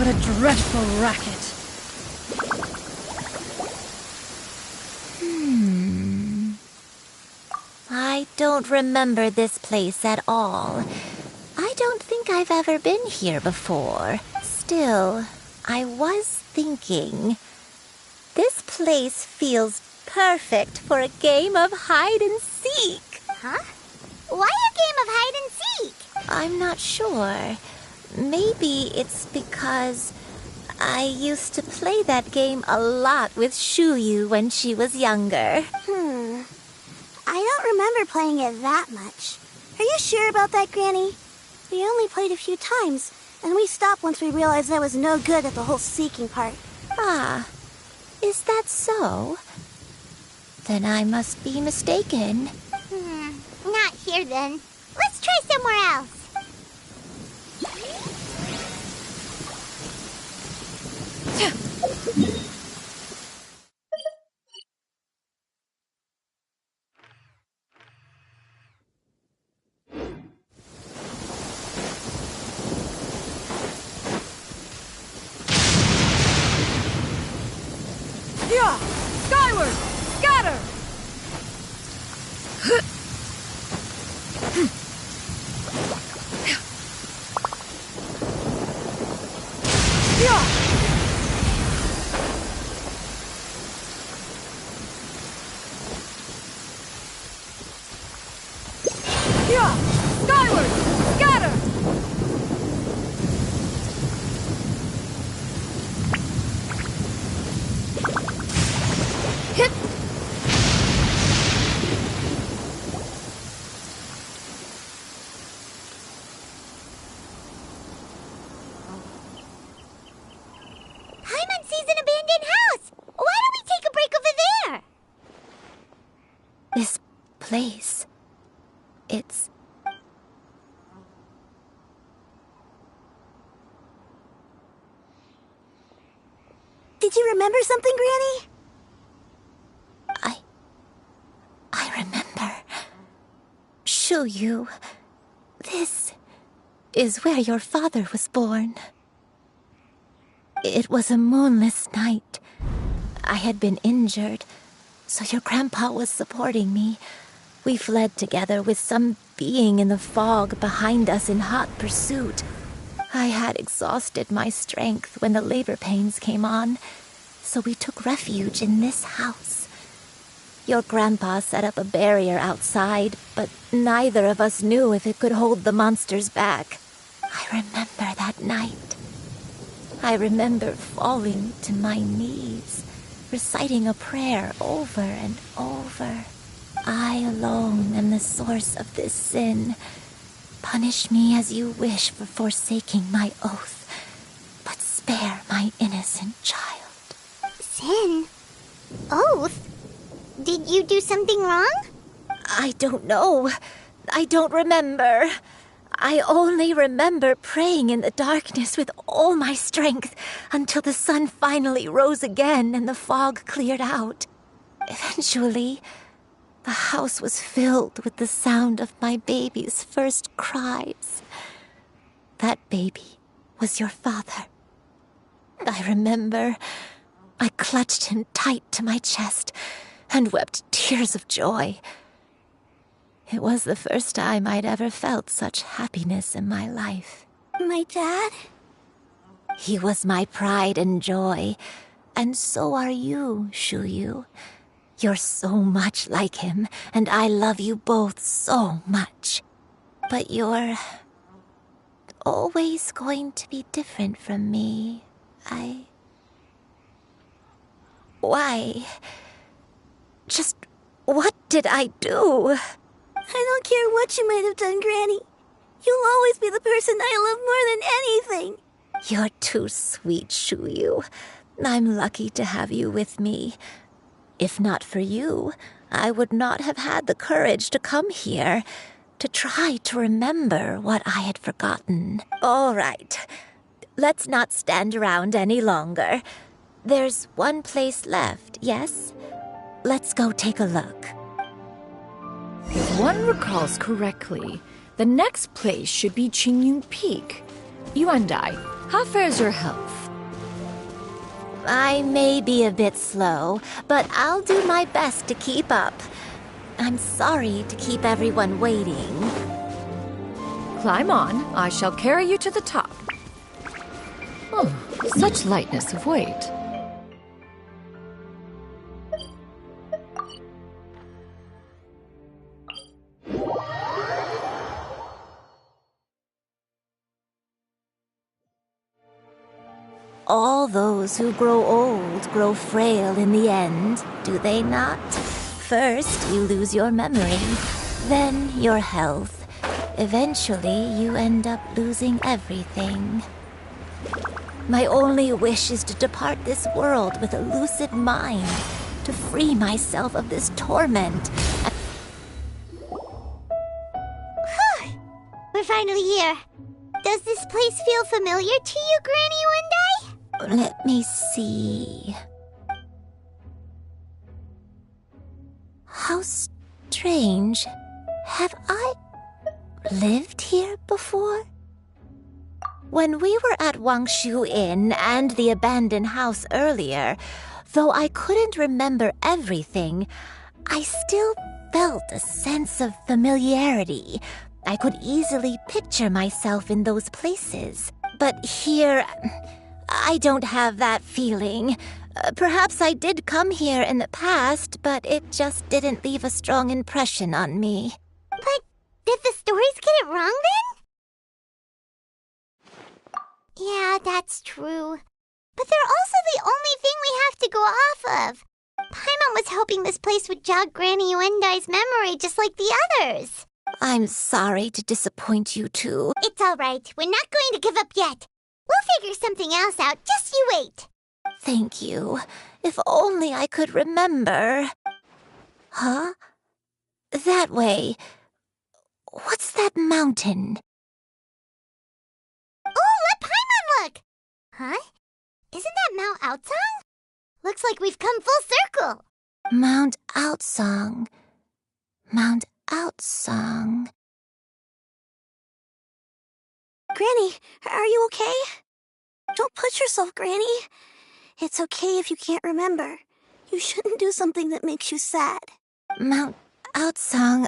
What a dreadful racket. I don't remember this place at all. I don't think I've ever been here before. Still, I was thinking, this place feels perfect for a game of hide and seek. Huh? Why a game of hide and seek? I'm not sure. Maybe it's because I used to play that game a lot with Shuyu when she was younger. I don't remember playing it that much. Are you sure about that, Granny? We only played a few times, and we stopped once we realized I was no good at the whole seeking part. Ah, is that so? Then I must be mistaken. Not here then. Let's try somewhere else. Yeah! Skyward! Scatter! Yeah! Yeah! Skyward! Scatter! Hit! Paimon sees an abandoned house! Why don't we take a break over there? This place, it's... Did you remember something, Granny? I remember. Shuyu, this is where your father was born. It was a moonless night. I had been injured, so your grandpa was supporting me. We fled together with some being in the fog behind us in hot pursuit. I had exhausted my strength when the labor pains came on, so we took refuge in this house. Your grandpa set up a barrier outside, but neither of us knew if it could hold the monsters back. I remember that night. I remember falling to my knees, reciting a prayer over and over. I alone am the source of this sin. Punish me as you wish for forsaking my oath, but spare my innocent child. Sin? Oath? Did you do something wrong? I don't know. I don't remember. I only remember praying in the darkness with all my strength until the sun finally rose again and the fog cleared out. Eventually, the house was filled with the sound of my baby's first cries. That baby was your father. I remember I clutched him tight to my chest and wept tears of joy. It was the first time I'd ever felt such happiness in my life. My dad? He was my pride and joy, and so are you, Shuyu. You're so much like him, and I love you both so much. But you're always going to be different from me. Why? Just what did I do? I don't care what you might have done, Granny. You'll always be the person I love more than anything. You're too sweet, Shuyu. I'm lucky to have you with me. If not for you, I would not have had the courage to come here, to try to remember what I had forgotten. All right, let's not stand around any longer. There's one place left, yes? Let's go take a look. If one recalls correctly, the next place should be Qingyun Peak. Yuandai, how fares your health? I may be a bit slow, but I'll do my best to keep up. I'm sorry to keep everyone waiting. Climb on. I shall carry you to the top. Oh, such lightness of weight. All those who grow old grow frail in the end, do they not? First, you lose your memory, then your health. Eventually, you end up losing everything. My only wish is to depart this world with a lucid mind, to free myself of this torment. We're finally here. Does this place feel familiar to you, Granny One Day? Let me see. How strange. Have I lived here before? When we were at Wangshu Inn and the abandoned house earlier, though I couldn't remember everything, I still felt a sense of familiarity. I could easily picture myself in those places. But here, I don't have that feeling. Perhaps I did come here in the past, but it just didn't leave a strong impression on me. But did the stories get it wrong then? Yeah, that's true. But they're also the only thing we have to go off of. Paimon was hoping this place would jog Granny Uendai's memory just like the others. I'm sorry to disappoint you two. It's all right. We're not going to give up yet. We'll figure something else out. Just you wait. Thank you. If only I could remember. Huh? That way. What's that mountain? Oh, let Paimon look! Huh? Isn't that Mount Outsong? Looks like we've come full circle. Mount Outsong. Mount Outsong. Granny, are you okay? Don't push yourself, Granny. It's okay if you can't remember. You shouldn't do something that makes you sad. Mount Outsong,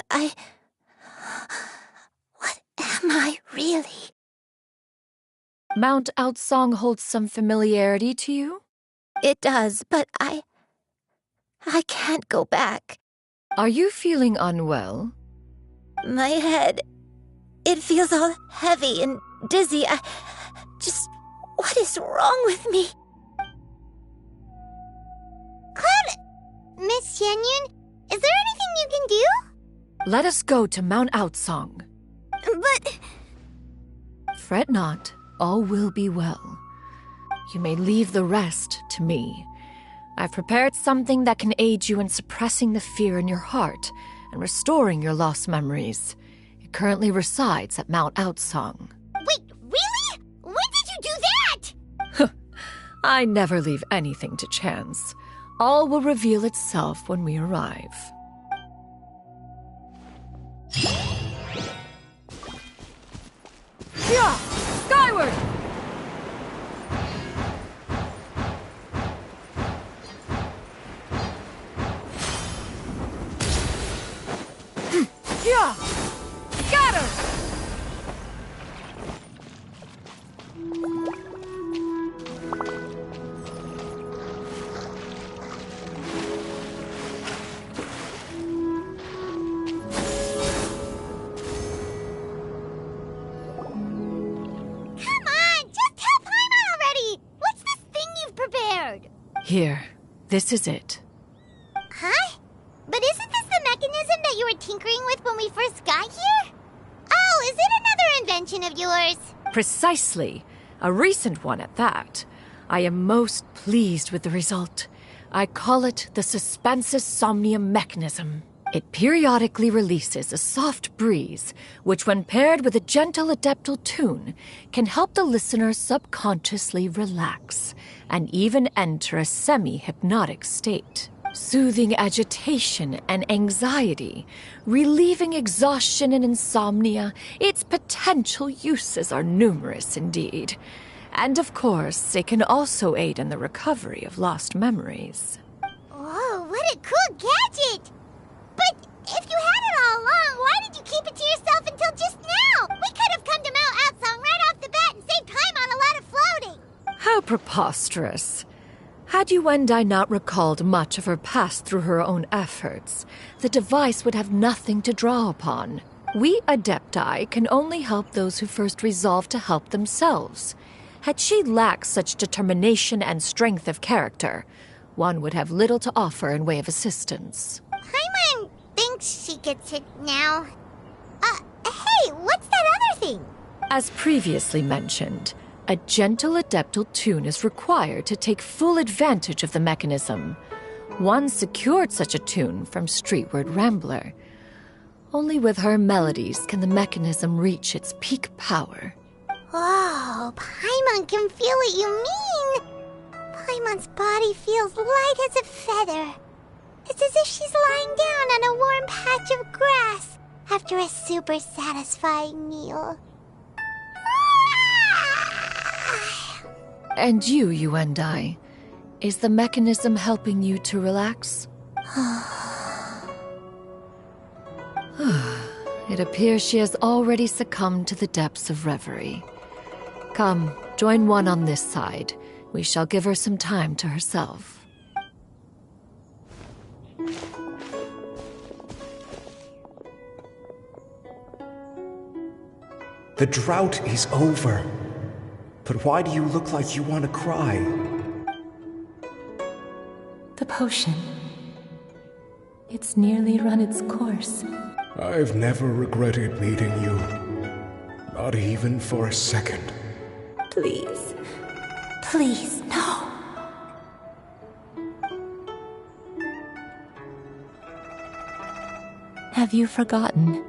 What am I really? Mount Outsong holds some familiarity to you? It does, but I can't go back. Are you feeling unwell? My head, it feels all heavy and dizzy. What is wrong with me? Miss Xianyun, is there anything you can do? Let us go to Mount Outsong. But... Fret not, all will be well. You may leave the rest to me. I've prepared something that can aid you in suppressing the fear in your heart and restoring your lost memories. It currently resides at Mount Outsong. Wait, really? When did you do that? I never leave anything to chance. All will reveal itself when we arrive. Yeah! Skyward! Yeah! Scatter! Here, this is it. Huh? But isn't this the mechanism that you were tinkering with when we first got here? Oh, is it another invention of yours? Precisely. A recent one at that. I am most pleased with the result. I call it the Suspensus Somnium mechanism. It periodically releases a soft breeze, which when paired with a gentle adeptal tune, can help the listener subconsciously relax and even enter a semi-hypnotic state, soothing agitation and anxiety, relieving exhaustion and insomnia. Its potential uses are numerous indeed. And of course, it can also aid in the recovery of lost memories. Whoa, what a cool gadget! But if you had it all along, why did you keep it to yourself until just now? We could have come to Mount Outsong right off the bat and saved time on a lot of floating. How preposterous. Had Yuendai not recalled much of her past through her own efforts, the device would have nothing to draw upon. We Adepti can only help those who first resolve to help themselves. Had she lacked such determination and strength of character, one would have little to offer in way of assistance. Paimon thinks she gets it now. Hey, what's that other thing? As previously mentioned, a gentle adeptal tune is required to take full advantage of the mechanism. One secured such a tune from Streetward Rambler. Only with her melodies can the mechanism reach its peak power. Whoa, Paimon can feel what you mean. Paimon's body feels light as a feather. It's as if she's lying down on a warm patch of grass after a super satisfying meal. And you, Yuendai, is the mechanism helping you to relax? It appears she has already succumbed to the depths of reverie. Come, join one on this side. We shall give her some time to herself. The drought is over. But why do you look like you want to cry? The potion. It's nearly run its course. I've never regretted meeting you. Not even for a second. Please. Please, no. Have you forgotten?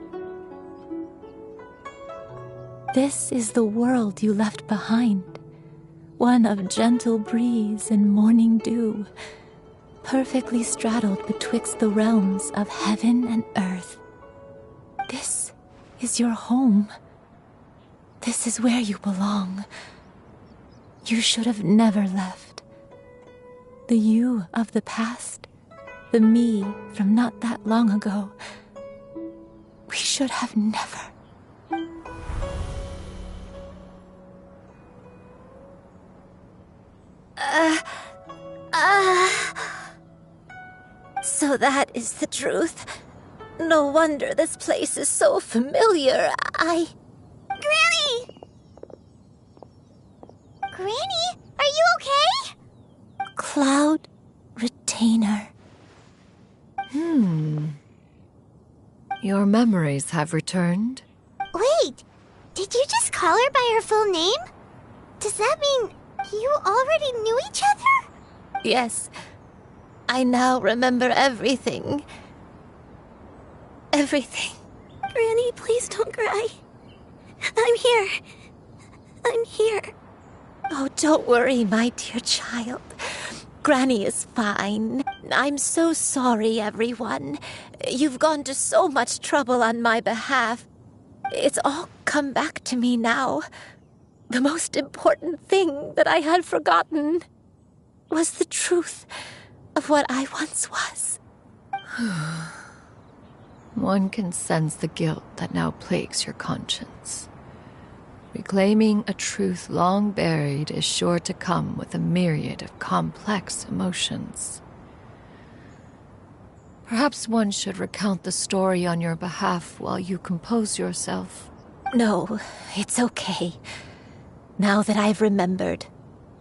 This is the world you left behind. One of gentle breeze and morning dew, perfectly straddled betwixt the realms of heaven and earth. This is your home. This is where you belong. You should have never left. The you of the past, the me from not that long ago, we should have never. So that is the truth. No wonder this place is so familiar. Granny! Granny, are you okay? Cloud Retainer. Your memories have returned? Wait, did you just call her by her full name? Does that mean you already knew each other? Yes. I now remember everything. Everything. Granny, please don't cry. I'm here. I'm here. Oh, don't worry, my dear child. Granny is fine. I'm so sorry, everyone. You've gone to so much trouble on my behalf. It's all come back to me now. The most important thing that I had forgotten was the truth of what I once was. One can sense the guilt that now plagues your conscience. Reclaiming a truth long buried is sure to come with a myriad of complex emotions. Perhaps one should recount the story on your behalf while you compose yourself. No, it's okay. Now that I've remembered,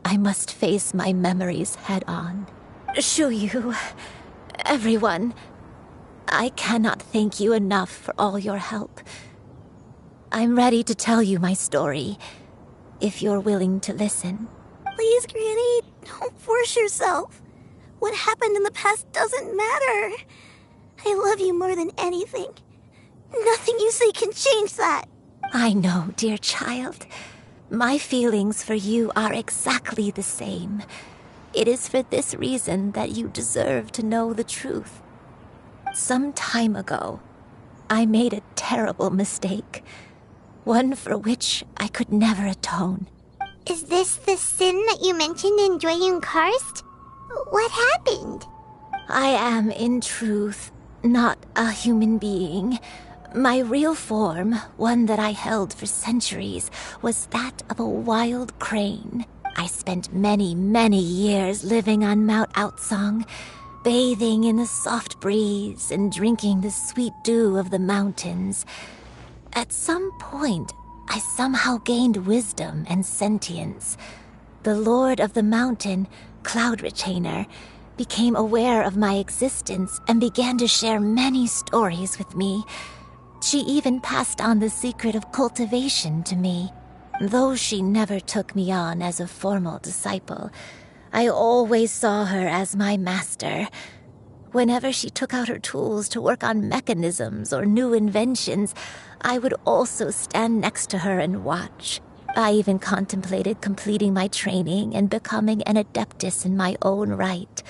I must face my memories head on. Shuyu, everyone, I cannot thank you enough for all your help. I'm ready to tell you my story, if you're willing to listen. Please, Granny, don't force yourself. What happened in the past doesn't matter. I love you more than anything. Nothing you say can change that. I know, dear child. My feelings for you are exactly the same. It is for this reason that you deserve to know the truth. Some time ago, I made a terrible mistake. One for which I could never atone. Is this the sin that you mentioned in Dwayun Karst? What happened? I am, in truth, not a human being. My real form, one that I held for centuries, was that of a wild crane. I spent many, many years living on Mount Outsong, bathing in the soft breeze and drinking the sweet dew of the mountains. At some point, I somehow gained wisdom and sentience. The Lord of the Mountain, Cloud Retainer, became aware of my existence and began to share many stories with me. She even passed on the secret of cultivation to me. Though she never took me on as a formal disciple, I always saw her as my master. Whenever she took out her tools to work on mechanisms or new inventions, I would also stand next to her and watch. I even contemplated completing my training and becoming an adeptus in my own right.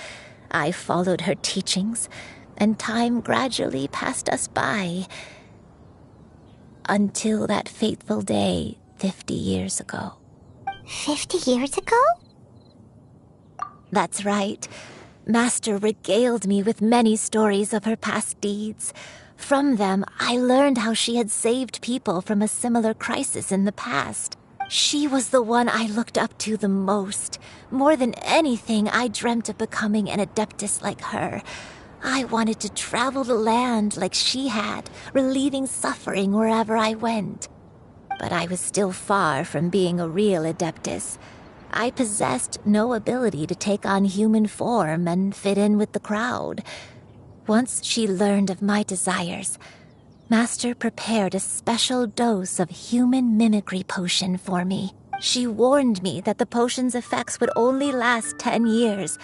I followed her teachings, and time gradually passed us by. Until that fateful day 50 years ago. 50 years ago? That's right. Master regaled me with many stories of her past deeds. From them, I learned how she had saved people from a similar crisis in the past. She was the one I looked up to the most. More than anything, I dreamt of becoming an adeptus like her. I wanted to travel the land like she had, relieving suffering wherever I went. But I was still far from being a real adeptus. I possessed no ability to take on human form and fit in with the crowd. Once she learned of my desires, Master prepared a special dose of human mimicry potion for me. She warned me that the potion's effects would only last 10 years,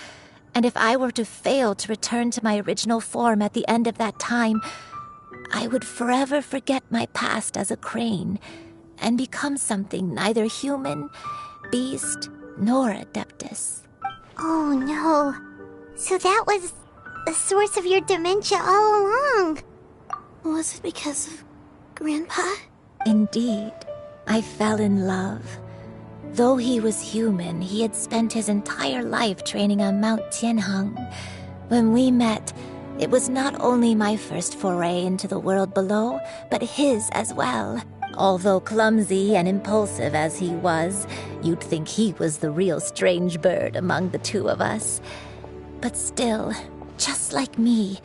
and if I were to fail to return to my original form at the end of that time, I would forever forget my past as a crane and become something neither human, beast, nor adeptus. Oh no. So that was the source of your dementia all along. Was it because of Grandpa? Indeed. I fell in love. Though he was human, he had spent his entire life training on Mount Tianheng. When we met, it was not only my first foray into the world below, but his as well. Although clumsy and impulsive as he was, you'd think he was the real strange bird among the two of us. But still, just like me,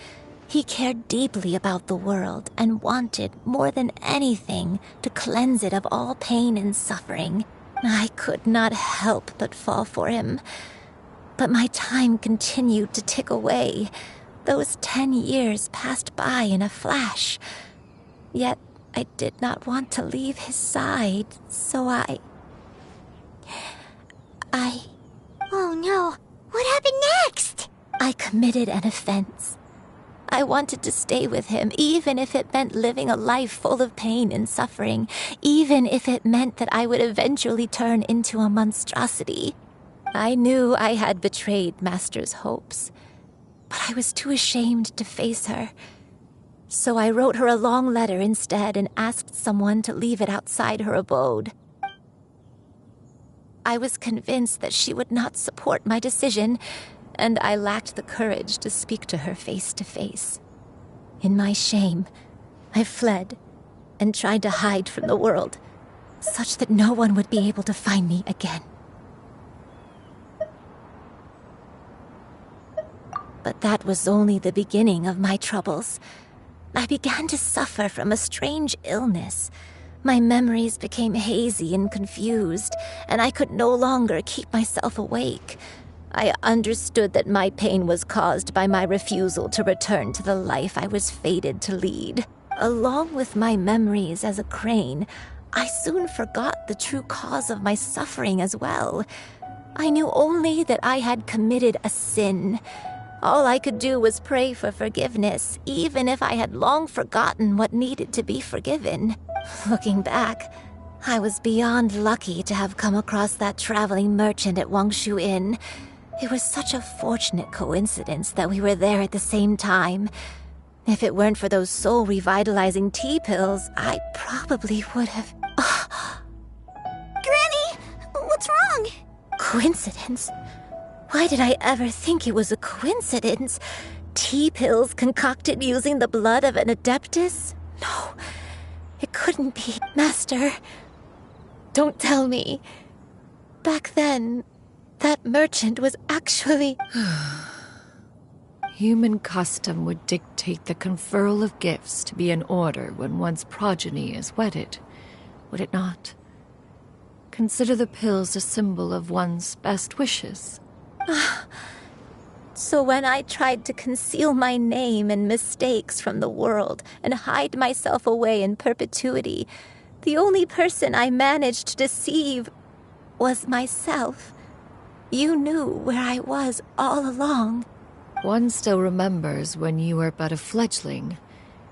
he cared deeply about the world and wanted, more than anything, to cleanse it of all pain and suffering. I could not help but fall for him. But my time continued to tick away. Those 10 years passed by in a flash. Yet I did not want to leave his side, so I... Oh no, what happened next? I committed an offense. I wanted to stay with him, even if it meant living a life full of pain and suffering, even if it meant that I would eventually turn into a monstrosity. I knew I had betrayed Master's hopes, but I was too ashamed to face her. So I wrote her a long letter instead and asked someone to leave it outside her abode. I was convinced that she would not support my decision, and I lacked the courage to speak to her face to face. In my shame, I fled and tried to hide from the world, such that no one would be able to find me again. But that was only the beginning of my troubles. I began to suffer from a strange illness. My memories became hazy and confused, and I could no longer keep myself awake. I understood that my pain was caused by my refusal to return to the life I was fated to lead. Along with my memories as a crane, I soon forgot the true cause of my suffering as well. I knew only that I had committed a sin. All I could do was pray for forgiveness, even if I had long forgotten what needed to be forgiven. Looking back, I was beyond lucky to have come across that traveling merchant at Wangshu Inn. It was such a fortunate coincidence that we were there at the same time. If it weren't for those soul-revitalizing tea pills, I probably would have... Granny! What's wrong Coincidence? Why did I ever think it was a coincidence? Tea pills concocted using the blood of an adeptus? No, it couldn't be. Master, don't tell me. Back then, that merchant was actually... Human custom would dictate the conferral of gifts to be in order when one's progeny is wedded, would it not? Consider the pills a symbol of one's best wishes. So when I tried to conceal my name and mistakes from the world and hide myself away in perpetuity, the only person I managed to deceive was myself. You knew where I was all along. One still remembers when you were but a fledgling.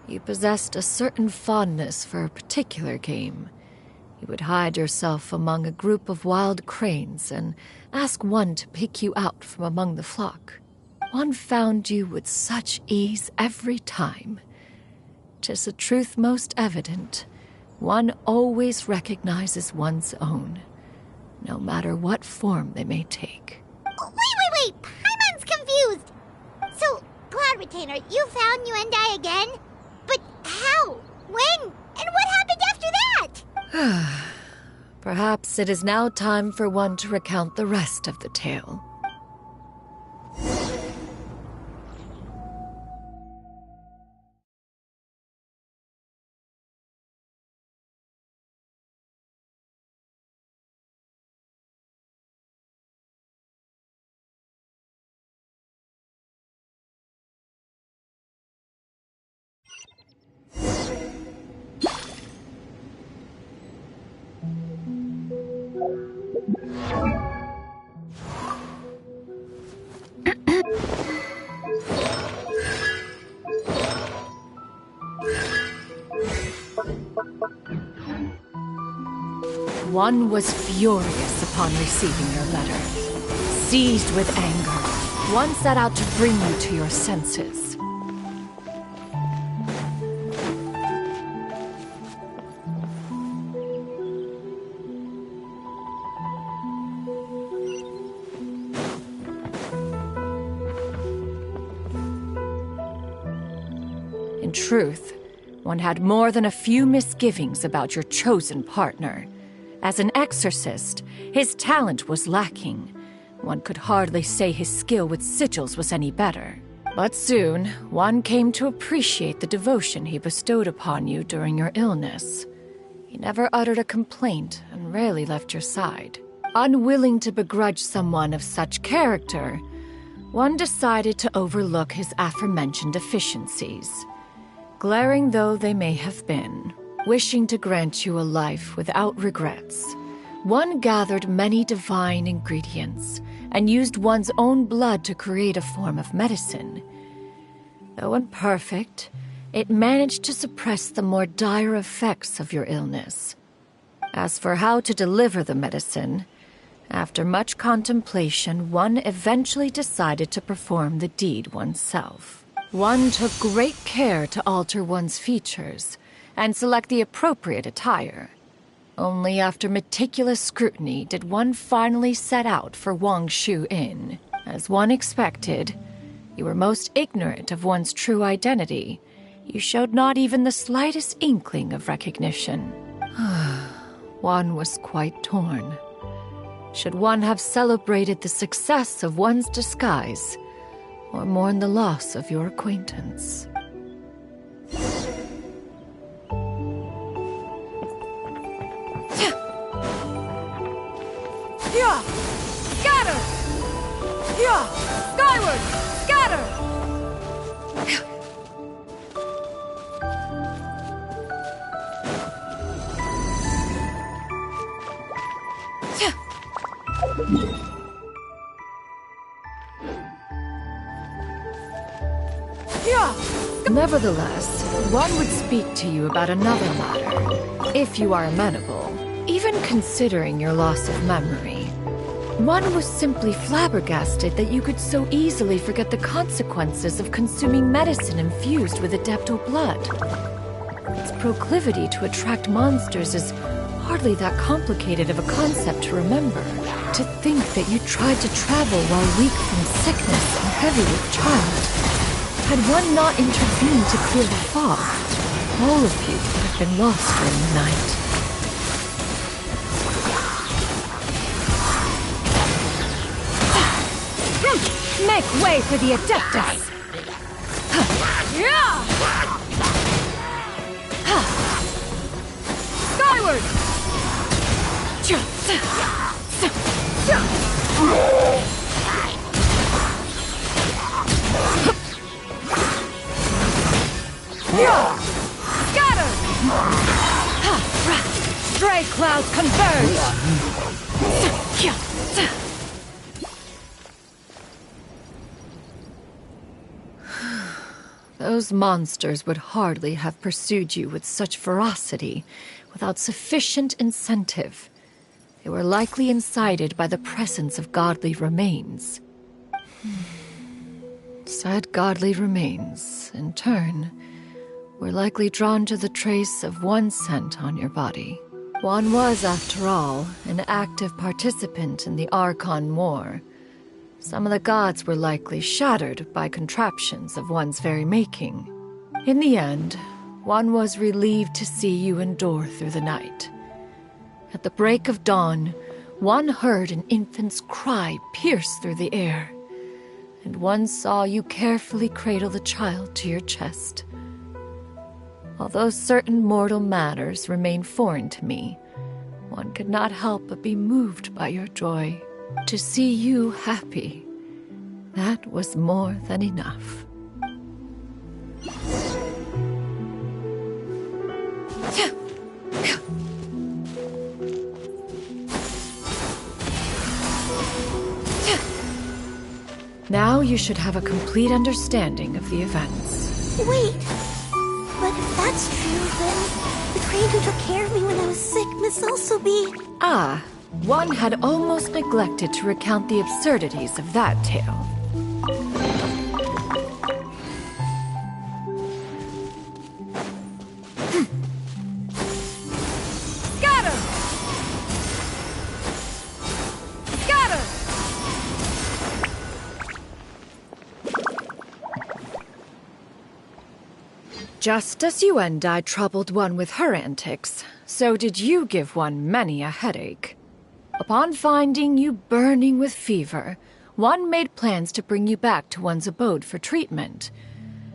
You possessed a certain fondness for a particular game. You would hide yourself among a group of wild cranes and ask one to pick you out from among the flock. One found you with such ease every time. 'Tis a truth most evident. One always recognizes one's own, no matter what form they may take. Wait! Paimon's confused! So, Cloud Retainer, you found Yuendai again? But how? When? And what happened after that? Perhaps it is now time for one to recount the rest of the tale. One was furious upon receiving your letter. Seized with anger, one set out to bring you to your senses. In truth, one had more than a few misgivings about your chosen partner. As an exorcist, his talent was lacking. One could hardly say his skill with sigils was any better. But soon, one came to appreciate the devotion he bestowed upon you during your illness. He never uttered a complaint and rarely left your side. Unwilling to begrudge someone of such character, one decided to overlook his aforementioned deficiencies. Glaring though they may have been, wishing to grant you a life without regrets, one gathered many divine ingredients and used one's own blood to create a form of medicine. Though imperfect, it managed to suppress the more dire effects of your illness. As for how to deliver the medicine, after much contemplation, one eventually decided to perform the deed oneself. One took great care to alter one's features and select the appropriate attire. Only after meticulous scrutiny did one finally set out for Wangshu Inn. As one expected, you were most ignorant of one's true identity. You showed not even the slightest inkling of recognition. One was quite torn. Should one have celebrated the success of one's disguise, or mourn the loss of your acquaintance? Yeah! Scatter! Yeah! Skyward! Scatter! Nevertheless, one would speak to you about another matter, if you are amenable. Even considering your loss of memory, one was simply flabbergasted that you could so easily forget the consequences of consuming medicine infused with adeptal blood. Its proclivity to attract monsters is hardly that complicated of a concept to remember. To think that you tried to travel while weak from sickness and heavy with child. Had one not intervened to clear the fog, all of you would have been lost during the night. Make way for the Adeptus! Skyward! Scatter! Stray clouds converge! Those monsters would hardly have pursued you with such ferocity without sufficient incentive. They were likely incited by the presence of godly remains. Said godly remains, in turn, were likely drawn to the trace of one scent on your body. One was, after all, an active participant in the Archon War. Some of the gods were likely shattered by contraptions of one's very making. In the end, one was relieved to see you endure through the night. At the break of dawn, one heard an infant's cry pierce through the air, and one saw you carefully cradle the child to your chest. Although certain mortal matters remain foreign to me, one could not help but be moved by your joy. To see you happy, that was more than enough. Now you should have a complete understanding of the events. Wait! But if that's true, then the crane who took care of me when I was sick must also be... Ah, one had almost neglected to recount the absurdities of that tale. Scatter! Scatter! Just as you and I troubled one with her antics, so did you give one many a headache. Upon finding you burning with fever, one made plans to bring you back to one's abode for treatment.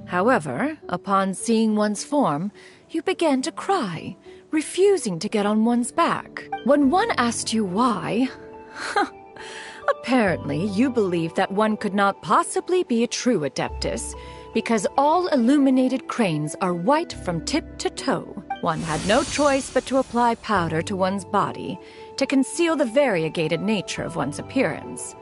However, upon seeing one's form, you began to cry, refusing to get on one's back. When one asked you why, apparently you believed that one could not possibly be a true Adeptus, because all illuminated cranes are white from tip to toe. One had no choice but to apply powder to one's body to conceal the variegated nature of one's appearance.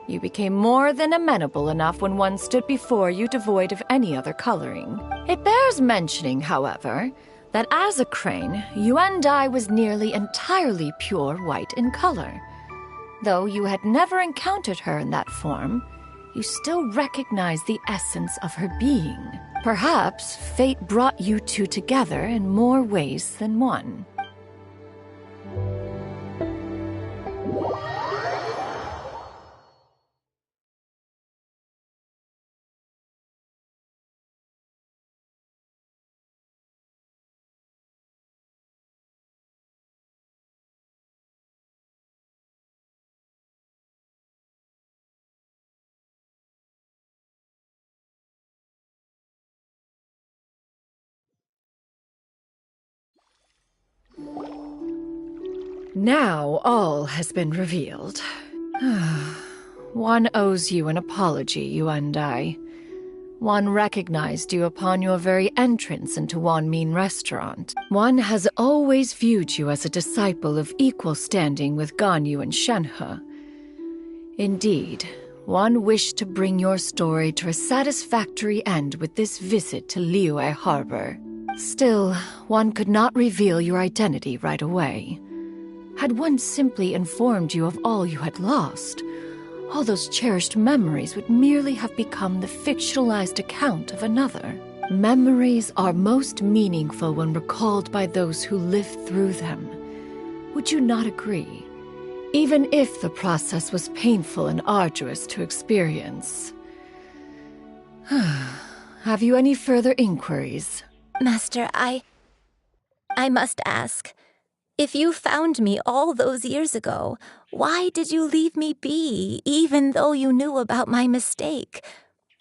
You became more than amenable enough when one stood before you devoid of any other coloring. It bears mentioning, however, that as a crane, Yuandai was nearly entirely pure white in color. Though you had never encountered her in that form, you still recognized the essence of her being. Perhaps fate brought you two together in more ways than one. Now all has been revealed. One owes you an apology, you and I. One recognized you upon your very entrance into Wanmin restaurant. One has always viewed you as a disciple of equal standing with Ganyu and Shenhe. Indeed, one wished to bring your story to a satisfactory end with this visit to Liyue Harbor. Still, one could not reveal your identity right away. Had one simply informed you of all you had lost, all those cherished memories would merely have become the fictionalized account of another. Memories are most meaningful when recalled by those who lived through them, Would you not agree? Even if the process was painful and arduous to experience. Have you any further inquiries? Master, I must ask. If you found me all those years ago, why did you leave me be, even though you knew about my mistake?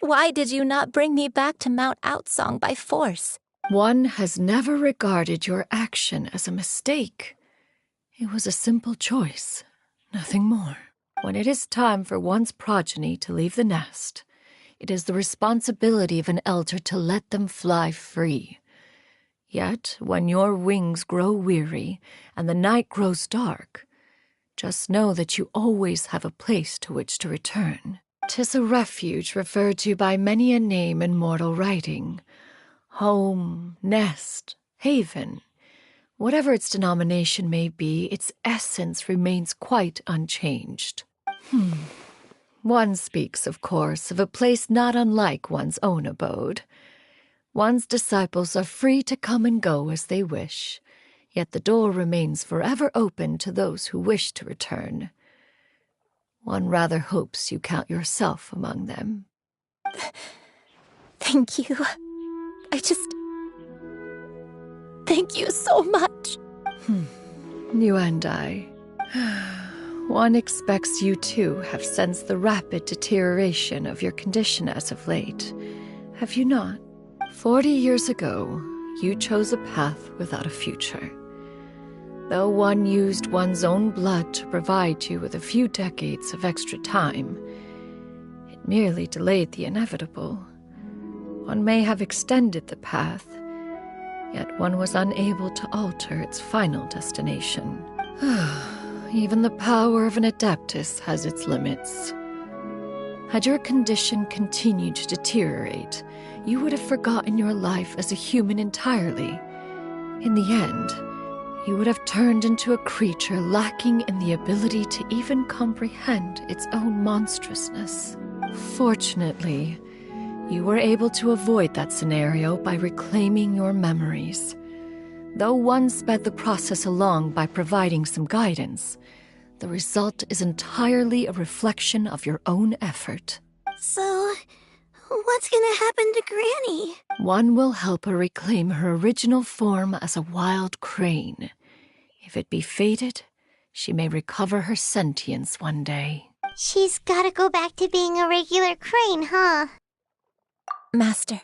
Why did you not bring me back to Mount Outsong by force? One has never regarded your action as a mistake. It was a simple choice, nothing more. When it is time for one's progeny to leave the nest, it is the responsibility of an elder to let them fly free. Yet, when your wings grow weary and the night grows dark, just know that you always have a place to which to return. 'Tis a refuge referred to by many a name in mortal writing. Home, nest, haven. Whatever its denomination may be, its essence remains quite unchanged. One speaks, of course, of a place not unlike one's own abode. One's disciples are free to come and go as they wish, yet the door remains forever open to those who wish to return. One rather hopes you count yourself among them. Thank you. Thank you so much. You and I. One expects you too have sensed the rapid deterioration of your condition as of late. Have you not? 40 years ago, you chose a path without a future. Though one used one's own blood to provide you with a few decades of extra time, it merely delayed the inevitable. One may have extended the path, yet one was unable to alter its final destination. Even the power of an Adeptus has its limits. Had your condition continued to deteriorate, you would have forgotten your life as a human entirely. In the end, you would have turned into a creature lacking in the ability to even comprehend its own monstrousness. Fortunately, you were able to avoid that scenario by reclaiming your memories. Though one sped the process along by providing some guidance, the result is entirely a reflection of your own effort. So, what's gonna happen to Granny? One will help her reclaim her original form as a wild crane. If it be fated, she may recover her sentience one day. She's gotta go back to being a regular crane, huh? Master,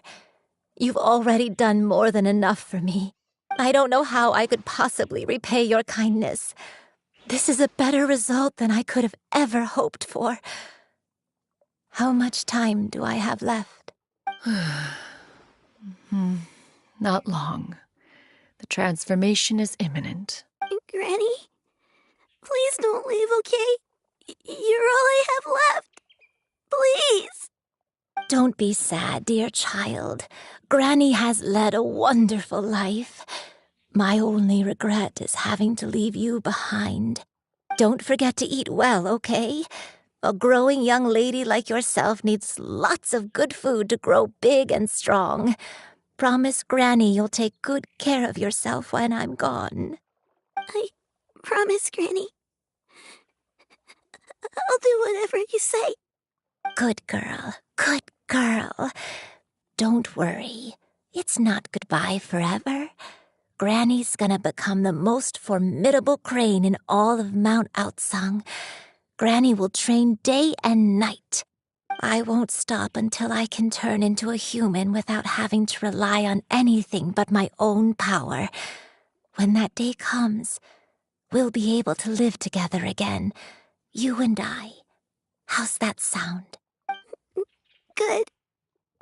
you've already done more than enough for me. I don't know how I could possibly repay your kindness. This is a better result than I could have ever hoped for. How much time do I have left? Not long. The transformation is imminent. Granny? Please don't leave, okay? You're all I have left. Please! Don't be sad, dear child. Granny has led a wonderful life. My only regret is having to leave you behind. Don't forget to eat well, okay? A growing young lady like yourself needs lots of good food to grow big and strong. Promise Granny you'll take good care of yourself when I'm gone. I promise, Granny. I'll do whatever you say. Good girl, good girl. Don't worry. It's not goodbye forever. Granny's gonna become the most formidable crane in all of Mount Outsong. Granny will train day and night. I won't stop until I can turn into a human without having to rely on anything but my own power. When that day comes, we'll be able to live together again, you and I. How's that sound? Good.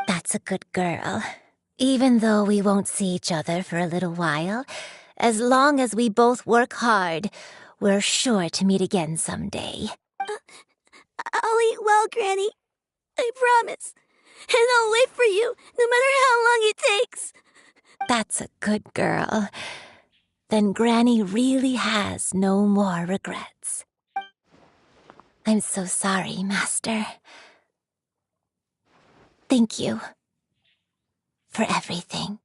That's a good girl. Even though we won't see each other for a little while, as long as we both work hard, we're sure to meet again someday. I'll eat well, Granny. I promise. And I'll wait for you, no matter how long it takes. That's a good girl. Then Granny really has no more regrets. I'm so sorry, Master. Thank you for everything.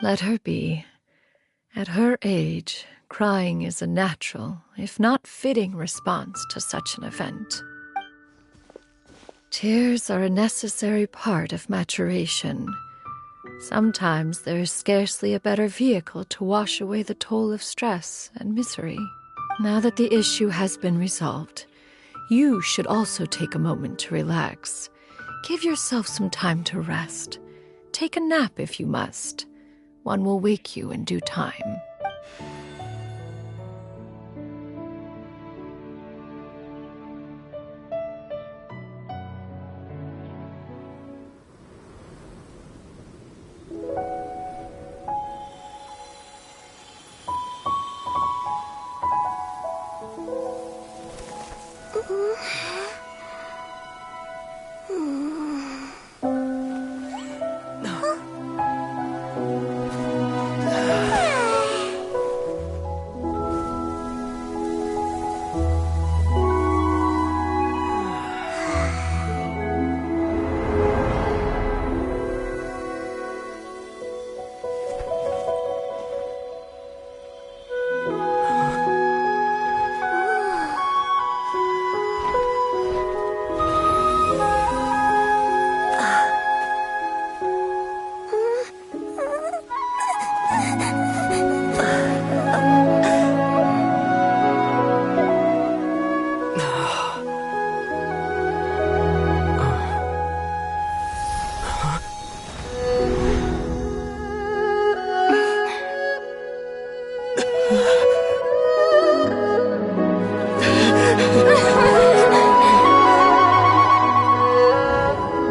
Let her be. At her age, crying is a natural, if not fitting, response to such an event. Tears are a necessary part of maturation. Sometimes there is scarcely a better vehicle to wash away the toll of stress and misery. Now that the issue has been resolved, you should also take a moment to relax. Give yourself some time to rest. Take a nap if you must. One will wake you in due time.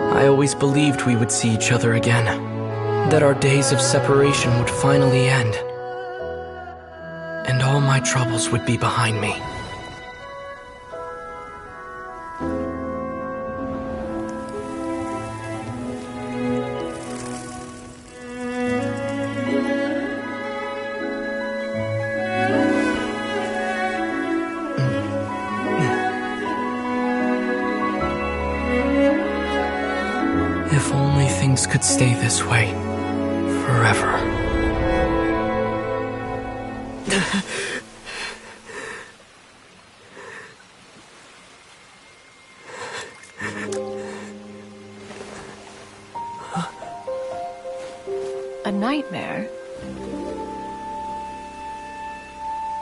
I always believed we would see each other again, that our days of separation would finally end, and all my troubles would be behind me. If only things could stay this way forever. A nightmare?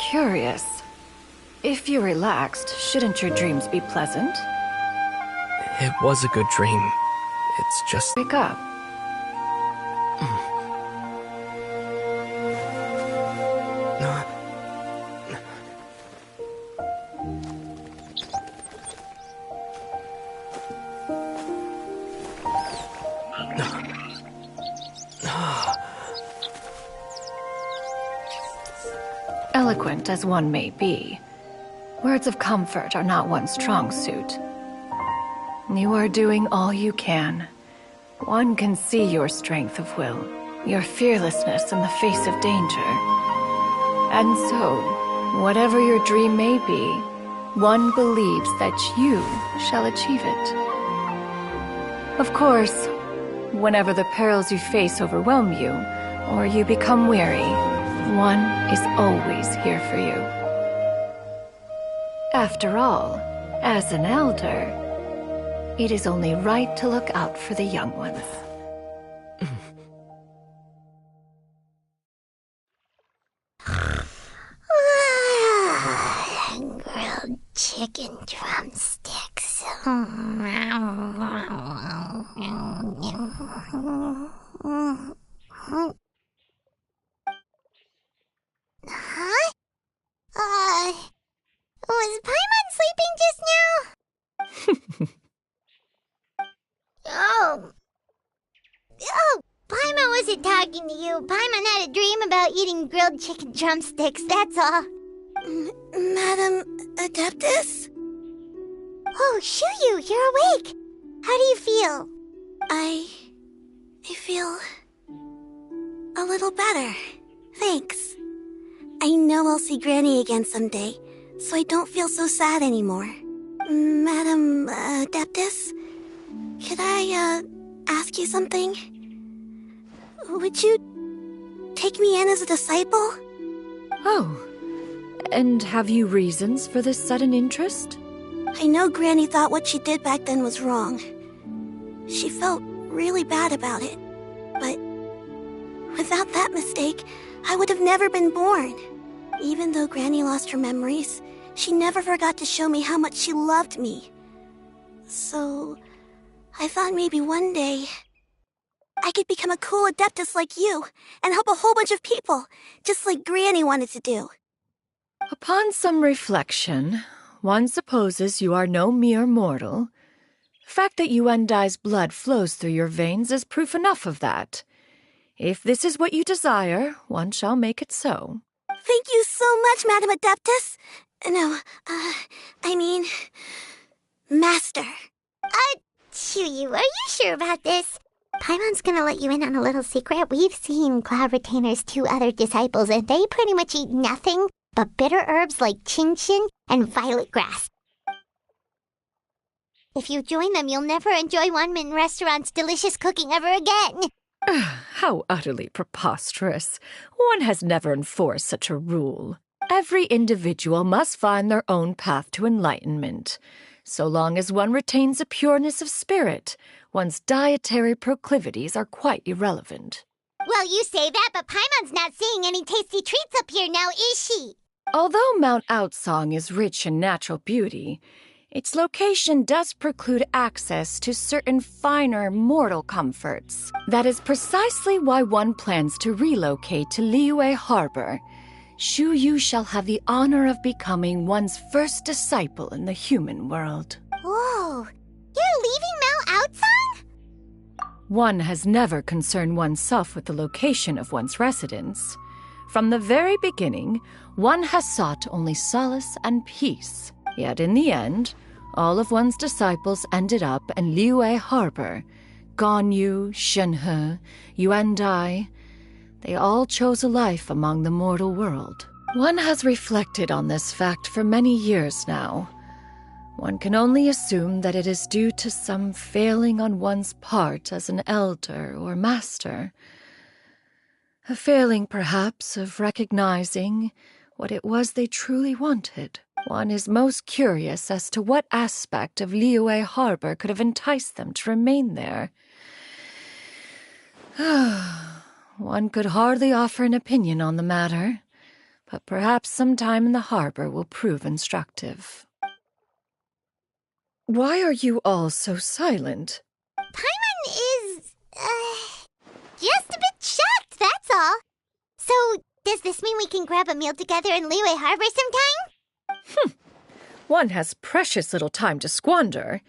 Curious. If you're relaxed, shouldn't your dreams be pleasant? It was a good dream. It's just... Wake up. Eloquent as one may be, words of comfort are not one's strong suit. You are doing all you can. One can see your strength of will, your fearlessness in the face of danger. And so, whatever your dream may be, one believes that you shall achieve it. Of course, whenever the perils you face overwhelm you, or you become weary, one is always here for you. After all, as an elder, it is only right to look out for the young ones. Grilled chicken drumsticks. Huh? Was Paimon sleeping just now? Oh, Paimon wasn't talking to you. Paimon had a dream about eating grilled chicken drumsticks, that's all. Madam Adeptus? Oh, Shuyu, you're awake. How do you feel? I feel a little better. Thanks. I know I'll see Granny again someday, so I don't feel so sad anymore. Madam Adeptus, could I ask you something? Would you take me in as a disciple? Oh, and have you reasons for this sudden interest? I know Granny thought what she did back then was wrong. She felt really bad about it. But without that mistake, I would have never been born. Even though Granny lost her memories, she never forgot to show me how much she loved me. So, I thought maybe one day I could become a cool adeptus like you and help a whole bunch of people, just like Granny wanted to do. Upon some reflection, one supposes you are no mere mortal. The fact that Yuendai's blood flows through your veins is proof enough of that. If this is what you desire, one shall make it so. Thank you so much, Madam Adeptus. No, I mean, Master. Chuyu, are you sure about this? Paimon's gonna let you in on a little secret. We've seen Cloud Retainer's 2 other disciples, and they pretty much eat nothing but bitter herbs like Genshin and violet grass. If you join them, you'll never enjoy Wanmin Restaurant's delicious cooking ever again. How utterly preposterous. One has never enforced such a rule. Every individual must find their own path to enlightenment. So long as one retains a pureness of spirit, one's dietary proclivities are quite irrelevant. Well, you say that, but Paimon's not seeing any tasty treats up here now, is she? Although Mount Outsong is rich in natural beauty, its location does preclude access to certain finer mortal comforts. That is precisely why one plans to relocate to Liyue Harbor. Shu Yu shall have the honor of becoming one's first disciple in the human world. Whoa, you're leaving Mount Outsong? One has never concerned oneself with the location of one's residence. From the very beginning, one has sought only solace and peace. Yet in the end, all of one's disciples ended up in Liyue Harbor. Ganyu, Shenhe, Yuendai. They all chose a life among the mortal world. One has reflected on this fact for many years now. One can only assume that it is due to some failing on one's part as an elder or master. A failing, perhaps, of recognizing what it was they truly wanted. One is most curious as to what aspect of Liyue Harbor could have enticed them to remain there. One could hardly offer an opinion on the matter, but perhaps some time in the harbor will prove instructive. Why are you all so silent? Paimon is, just a bit shocked, that's all. So, does this mean we can grab a meal together in Liyue Harbor sometime? One has precious little time to squander.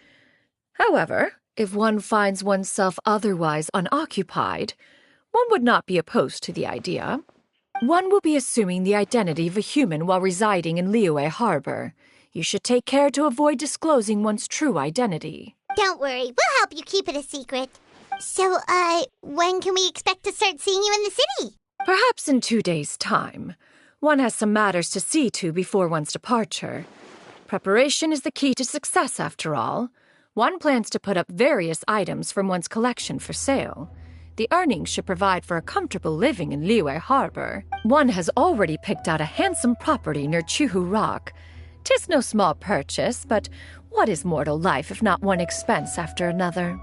However, if one finds oneself otherwise unoccupied, one would not be opposed to the idea. One will be assuming the identity of a human while residing in Liyue Harbor. You should take care to avoid disclosing one's true identity. Don't worry, we'll help you keep it a secret. So, when can we expect to start seeing you in the city? Perhaps in 2 days' time. One has some matters to see to before one's departure. Preparation is the key to success, after all. One plans to put up various items from one's collection for sale. The earnings should provide for a comfortable living in Liyue Harbor. One has already picked out a handsome property near Chuhu Rock. 'Tis no small purchase, but what is mortal life if not one expense after another?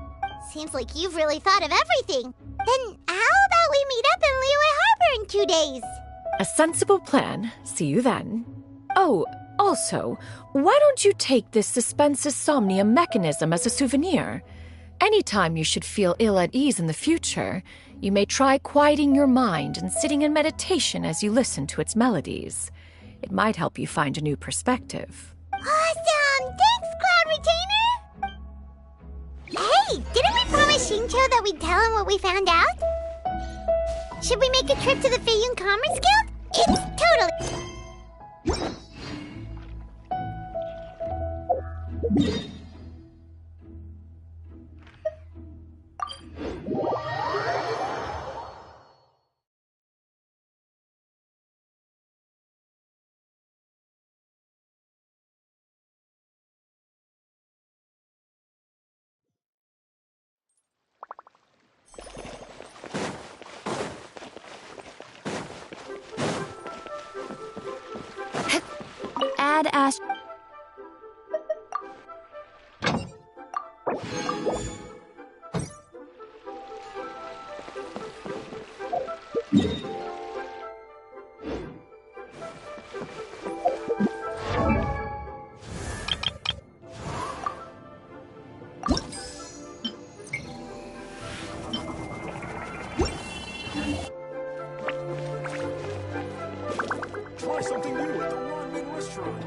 Seems like you've really thought of everything. Then how about we meet up in Liyue Harbor in 2 days? A sensible plan. See you then. Oh, also, why don't you take this suspensus somnium mechanism as a souvenir? Anytime you should feel ill at ease in the future, you may try quieting your mind and sitting in meditation as you listen to its melodies. It might help you find a new perspective. Awesome! Thanks, Cloud Retainer! Hey, didn't we promise Shincho that we'd tell him what we found out? Should we make a trip to the Feiyun Commerce Guild? It's totally... had asked... Try something new at the ramen restaurant.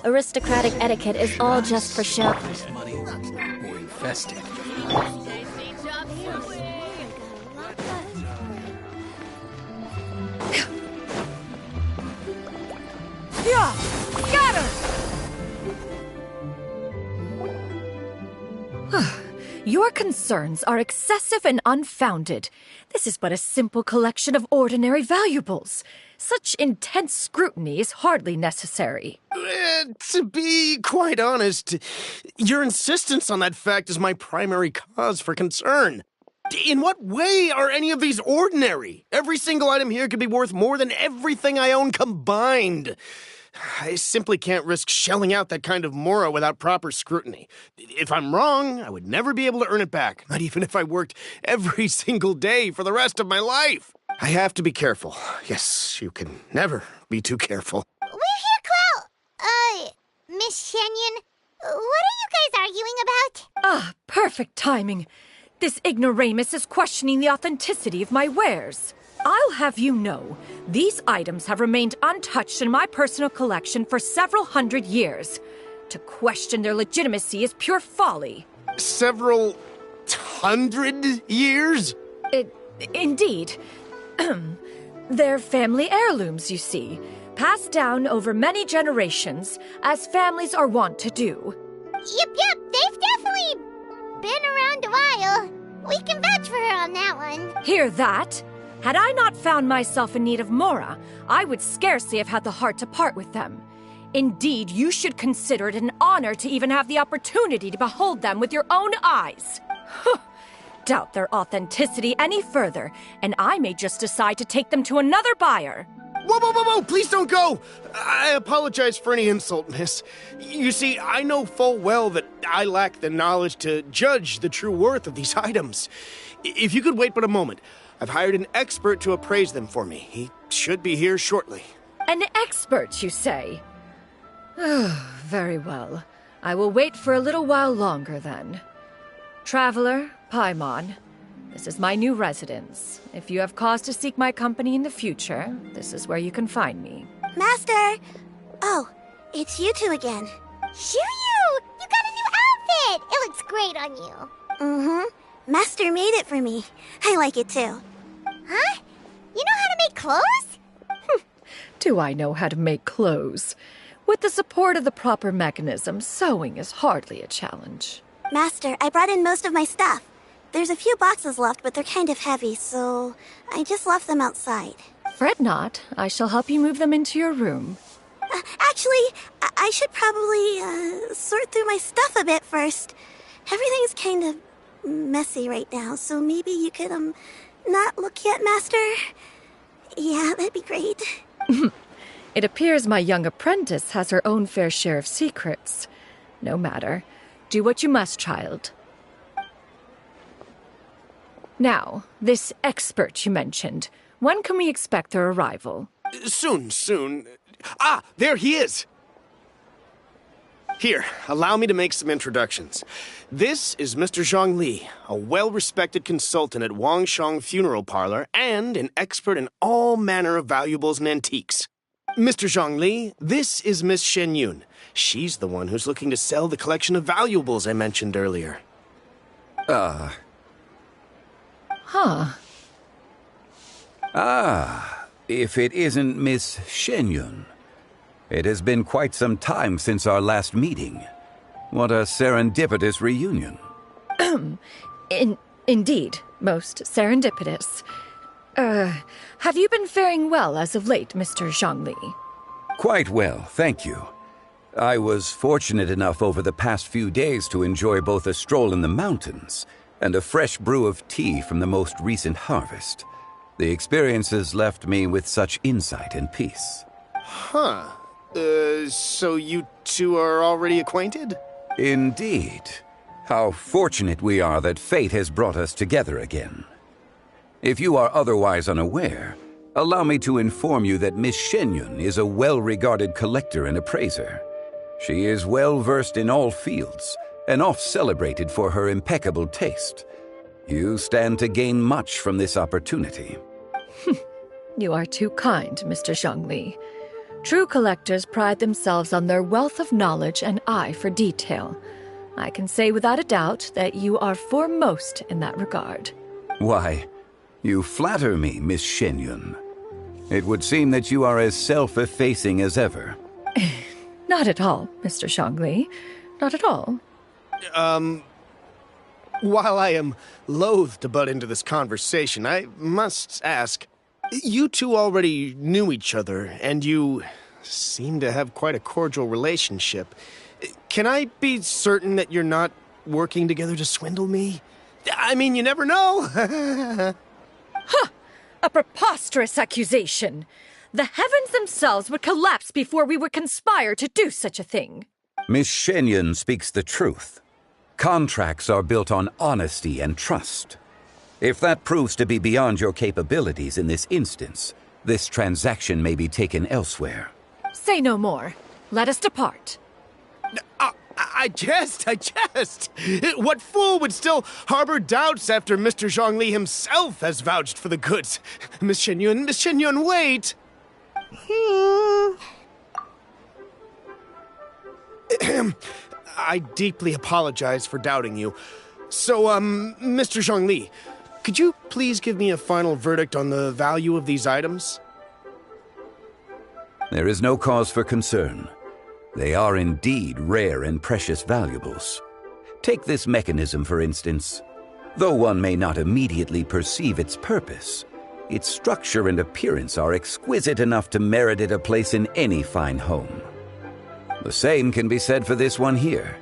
Aristocratic etiquette is all just for show. Money or invested. Yeah! Got her! Your concerns are excessive and unfounded. This is but a simple collection of ordinary valuables. Such intense scrutiny is hardly necessary. To be quite honest, your insistence on that fact is my primary cause for concern. In what way are any of these ordinary? Every single item here could be worth more than everything I own combined. I simply can't risk shelling out that kind of mora without proper scrutiny. If I'm wrong, I would never be able to earn it back, not even if I worked every single day for the rest of my life. I have to be careful. Yes, you can never be too careful. We're here, Clow. Miss Shenyan, what are you guys arguing about? Ah, perfect timing. This ignoramus is questioning the authenticity of my wares. I'll have you know, these items have remained untouched in my personal collection for several hundred years. To question their legitimacy is pure folly. Several hundred years? Indeed. They're family heirlooms, you see, passed down over many generations, as families are wont to do. Yep, they've definitely been around a while. We can vouch for her on that one. Hear that? Had I not found myself in need of mora, I would scarcely have had the heart to part with them. Indeed, you should consider it an honor to even have the opportunity to behold them with your own eyes. Doubt their authenticity any further, and I may just decide to take them to another buyer. Whoa, please don't go! I apologize for any insult, miss. You see, I know full well that I lack the knowledge to judge the true worth of these items. If you could wait but a moment, I've hired an expert to appraise them for me. He should be here shortly. An expert, you say? Very well. I will wait for a little while longer, then. Traveler, Paimon, this is my new residence. If you have cause to seek my company in the future, this is where you can find me. Master! Oh, it's you two again. Shiryu! You got a new outfit! It looks great on you. Mm-hmm. Master made it for me. I like it too. Huh? You know how to make clothes? Do I know how to make clothes? With the support of the proper mechanism, sewing is hardly a challenge. Master, I brought in most of my stuff. There's a few boxes left, but they're kind of heavy, so I just left them outside. Fret not. I shall help you move them into your room. Actually, I should probably sort through my stuff a bit first. Everything's kind of messy right now, so maybe you could, not look yet, Master? Yeah, that'd be great. It appears my young apprentice has her own fair share of secrets. No matter. Do what you must, child. Now, this expert you mentioned, when can we expect their arrival? Soon. Ah, there he is! Here, allow me to make some introductions. This is Mr. Zhang Li, a well-respected consultant at Wangshang Funeral Parlor and an expert in all manner of valuables and antiques. Mr. Zhang Li, this is Miss Shen Yun. She's the one who's looking to sell the collection of valuables I mentioned earlier. Ah, if it isn't Miss Shenyun. It has been quite some time since our last meeting. What a serendipitous reunion. Indeed, most serendipitous. Have you been faring well as of late, Mr. Zhongli? Quite well, thank you. I was fortunate enough over the past few days to enjoy both a stroll in the mountains and a fresh brew of tea from the most recent harvest. The experiences left me with such insight and peace. Huh. So you two are already acquainted? Indeed. How fortunate we are that fate has brought us together again. If you are otherwise unaware, allow me to inform you that Miss Shenyun is a well-regarded collector and appraiser. She is well-versed in all fields, and oft-celebrated for her impeccable taste. You stand to gain much from this opportunity. You are too kind, Mr. Zhongli. True collectors pride themselves on their wealth of knowledge and eye for detail. I can say without a doubt that you are foremost in that regard. Why, you flatter me, Miss Shenyun. It would seem that you are as self-effacing as ever. Not at all, Mr. Zhongli. Not at all. While I am loath to butt into this conversation, I must ask, you two already knew each other, and you seem to have quite a cordial relationship. Can I be certain that you're not working together to swindle me? I mean, you never know. Ha! A preposterous accusation. The heavens themselves would collapse before we would conspire to do such a thing. Miss Shenyun speaks the truth. Contracts are built on honesty and trust. If that proves to be beyond your capabilities in this instance, this transaction may be taken elsewhere. Say no more. Let us depart. I jest. What fool would still harbor doubts after Mr. Zhongli himself has vouched for the goods? Miss Shenyun, wait! I deeply apologize for doubting you. So, Mr. Zhongli, could you please give me a final verdict on the value of these items? There is no cause for concern. They are indeed rare and precious valuables. Take this mechanism, for instance. Though one may not immediately perceive its purpose, its structure and appearance are exquisite enough to merit it a place in any fine home. The same can be said for this one here.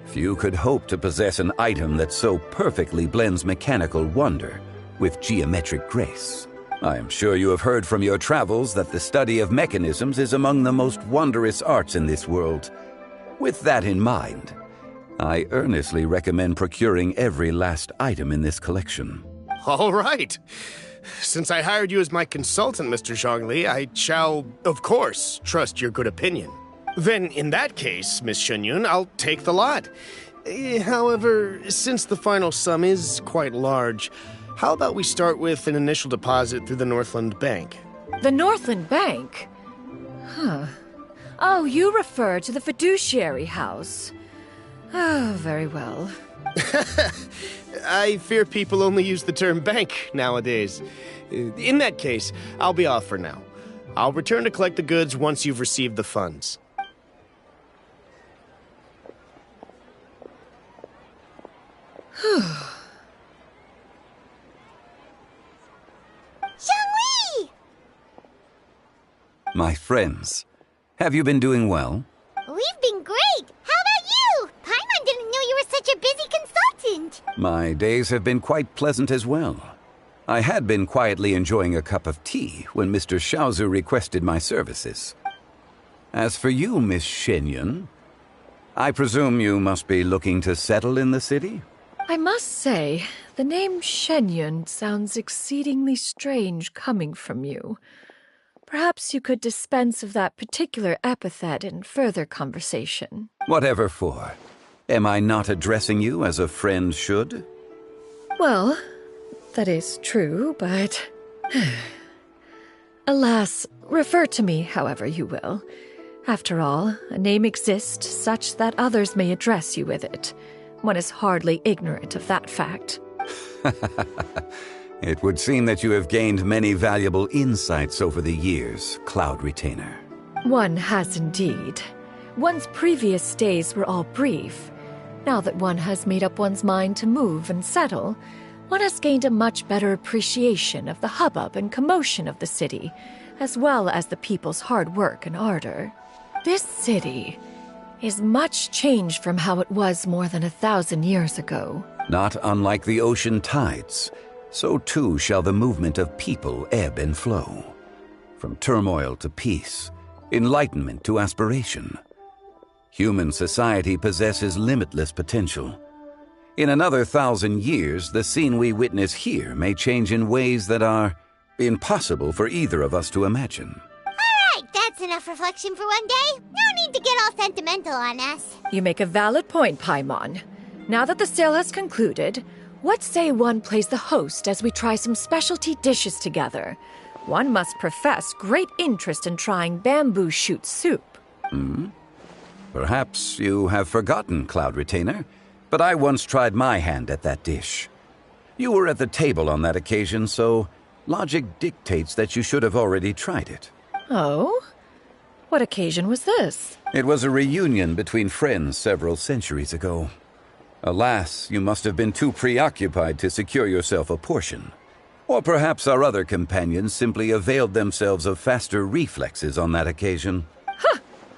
Few could hope to possess an item that so perfectly blends mechanical wonder with geometric grace. I am sure you have heard from your travels that the study of mechanisms is among the most wondrous arts in this world. With that in mind, I earnestly recommend procuring every last item in this collection. All right. Since I hired you as my consultant, Mr. Zhongli, I shall, of course, trust your good opinion. Then, in that case, Miss Shenyun, I'll take the lot. However, since the final sum is quite large, how about we start with an initial deposit through the Northland Bank? The Northland Bank? Huh. Oh, you refer to the fiduciary house. Oh, very well. I fear people only use the term bank nowadays. In that case, I'll be off for now. I'll return to collect the goods once you've received the funds. Zhongli! My friends, have you been doing well? We've been great! How about you? Paimon didn't know you were such a busy consultant! My days have been quite pleasant as well. I had been quietly enjoying a cup of tea when Mr. Xiaozu requested my services. As for you, Miss Shenyun, I presume you must be looking to settle in the city? I must say, the name Shenyun sounds exceedingly strange coming from you. Perhaps you could dispense of that particular epithet in further conversation. Whatever for. Am I not addressing you as a friend should? Well, that is true, but... Alas, refer to me however you will. After all, a name exists such that others may address you with it. One is hardly ignorant of that fact. It would seem that you have gained many valuable insights over the years, Cloud Retainer. One has indeed. One's previous stays were all brief. Now that one has made up one's mind to move and settle, one has gained a much better appreciation of the hubbub and commotion of the city, as well as the people's hard work and ardor. This city is much changed from how it was more than 1,000 years ago. Not unlike the ocean tides, so too shall the movement of people ebb and flow. From turmoil to peace, enlightenment to aspiration. Human society possesses limitless potential. In another 1,000 years, the scene we witness here may change in ways that are impossible for either of us to imagine. Alright, that's enough reflection for one day. No need to get all sentimental on us. You make a valid point, Paimon. Now that the sale has concluded, what say one plays the host as we try some specialty dishes together? One must profess great interest in trying bamboo shoot soup. Perhaps you have forgotten, Cloud Retainer, but I once tried my hand at that dish. You were at the table on that occasion, so logic dictates that you should have already tried it. Oh? What occasion was this? It was a reunion between friends several centuries ago. Alas, you must have been too preoccupied to secure yourself a portion. Or perhaps our other companions simply availed themselves of faster reflexes on that occasion.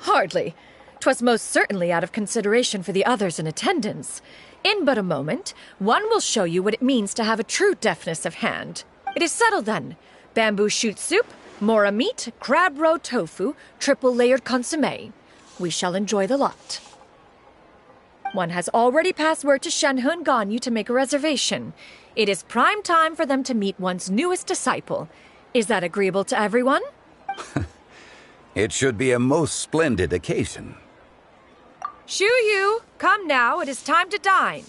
Hardly. 'Twas most certainly out of consideration for the others in attendance. In but a moment, one will show you what it means to have a true deftness of hand. It is settled then. Bamboo shoot soup, mora meat, crab roe tofu, triple-layered consommé. We shall enjoy the lot. One has already passed word to Shenhe and Ganyu to make a reservation. It is prime time for them to meet one's newest disciple. Is that agreeable to everyone? It should be a most splendid occasion. Shu Yu, come now, it is time to dine.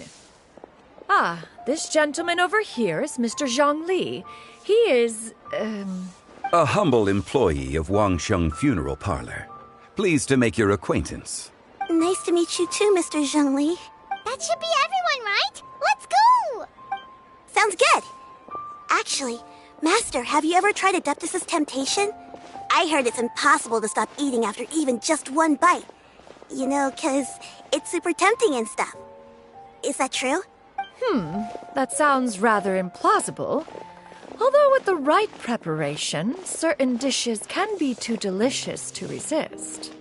Ah, this gentleman over here is Mr. Zhang Li. He is, A humble employee of Wangsheng Funeral Parlor. Pleased to make your acquaintance. Nice to meet you too, Mr. Zhongli. That should be everyone, right? Let's go! Sounds good. Actually, Master, have you ever tried Adeptus' temptation? I heard it's impossible to stop eating after even just one bite. You know, 'cause it's super tempting and stuff. Is that true? That sounds rather implausible. Although with the right preparation, certain dishes can be too delicious to resist.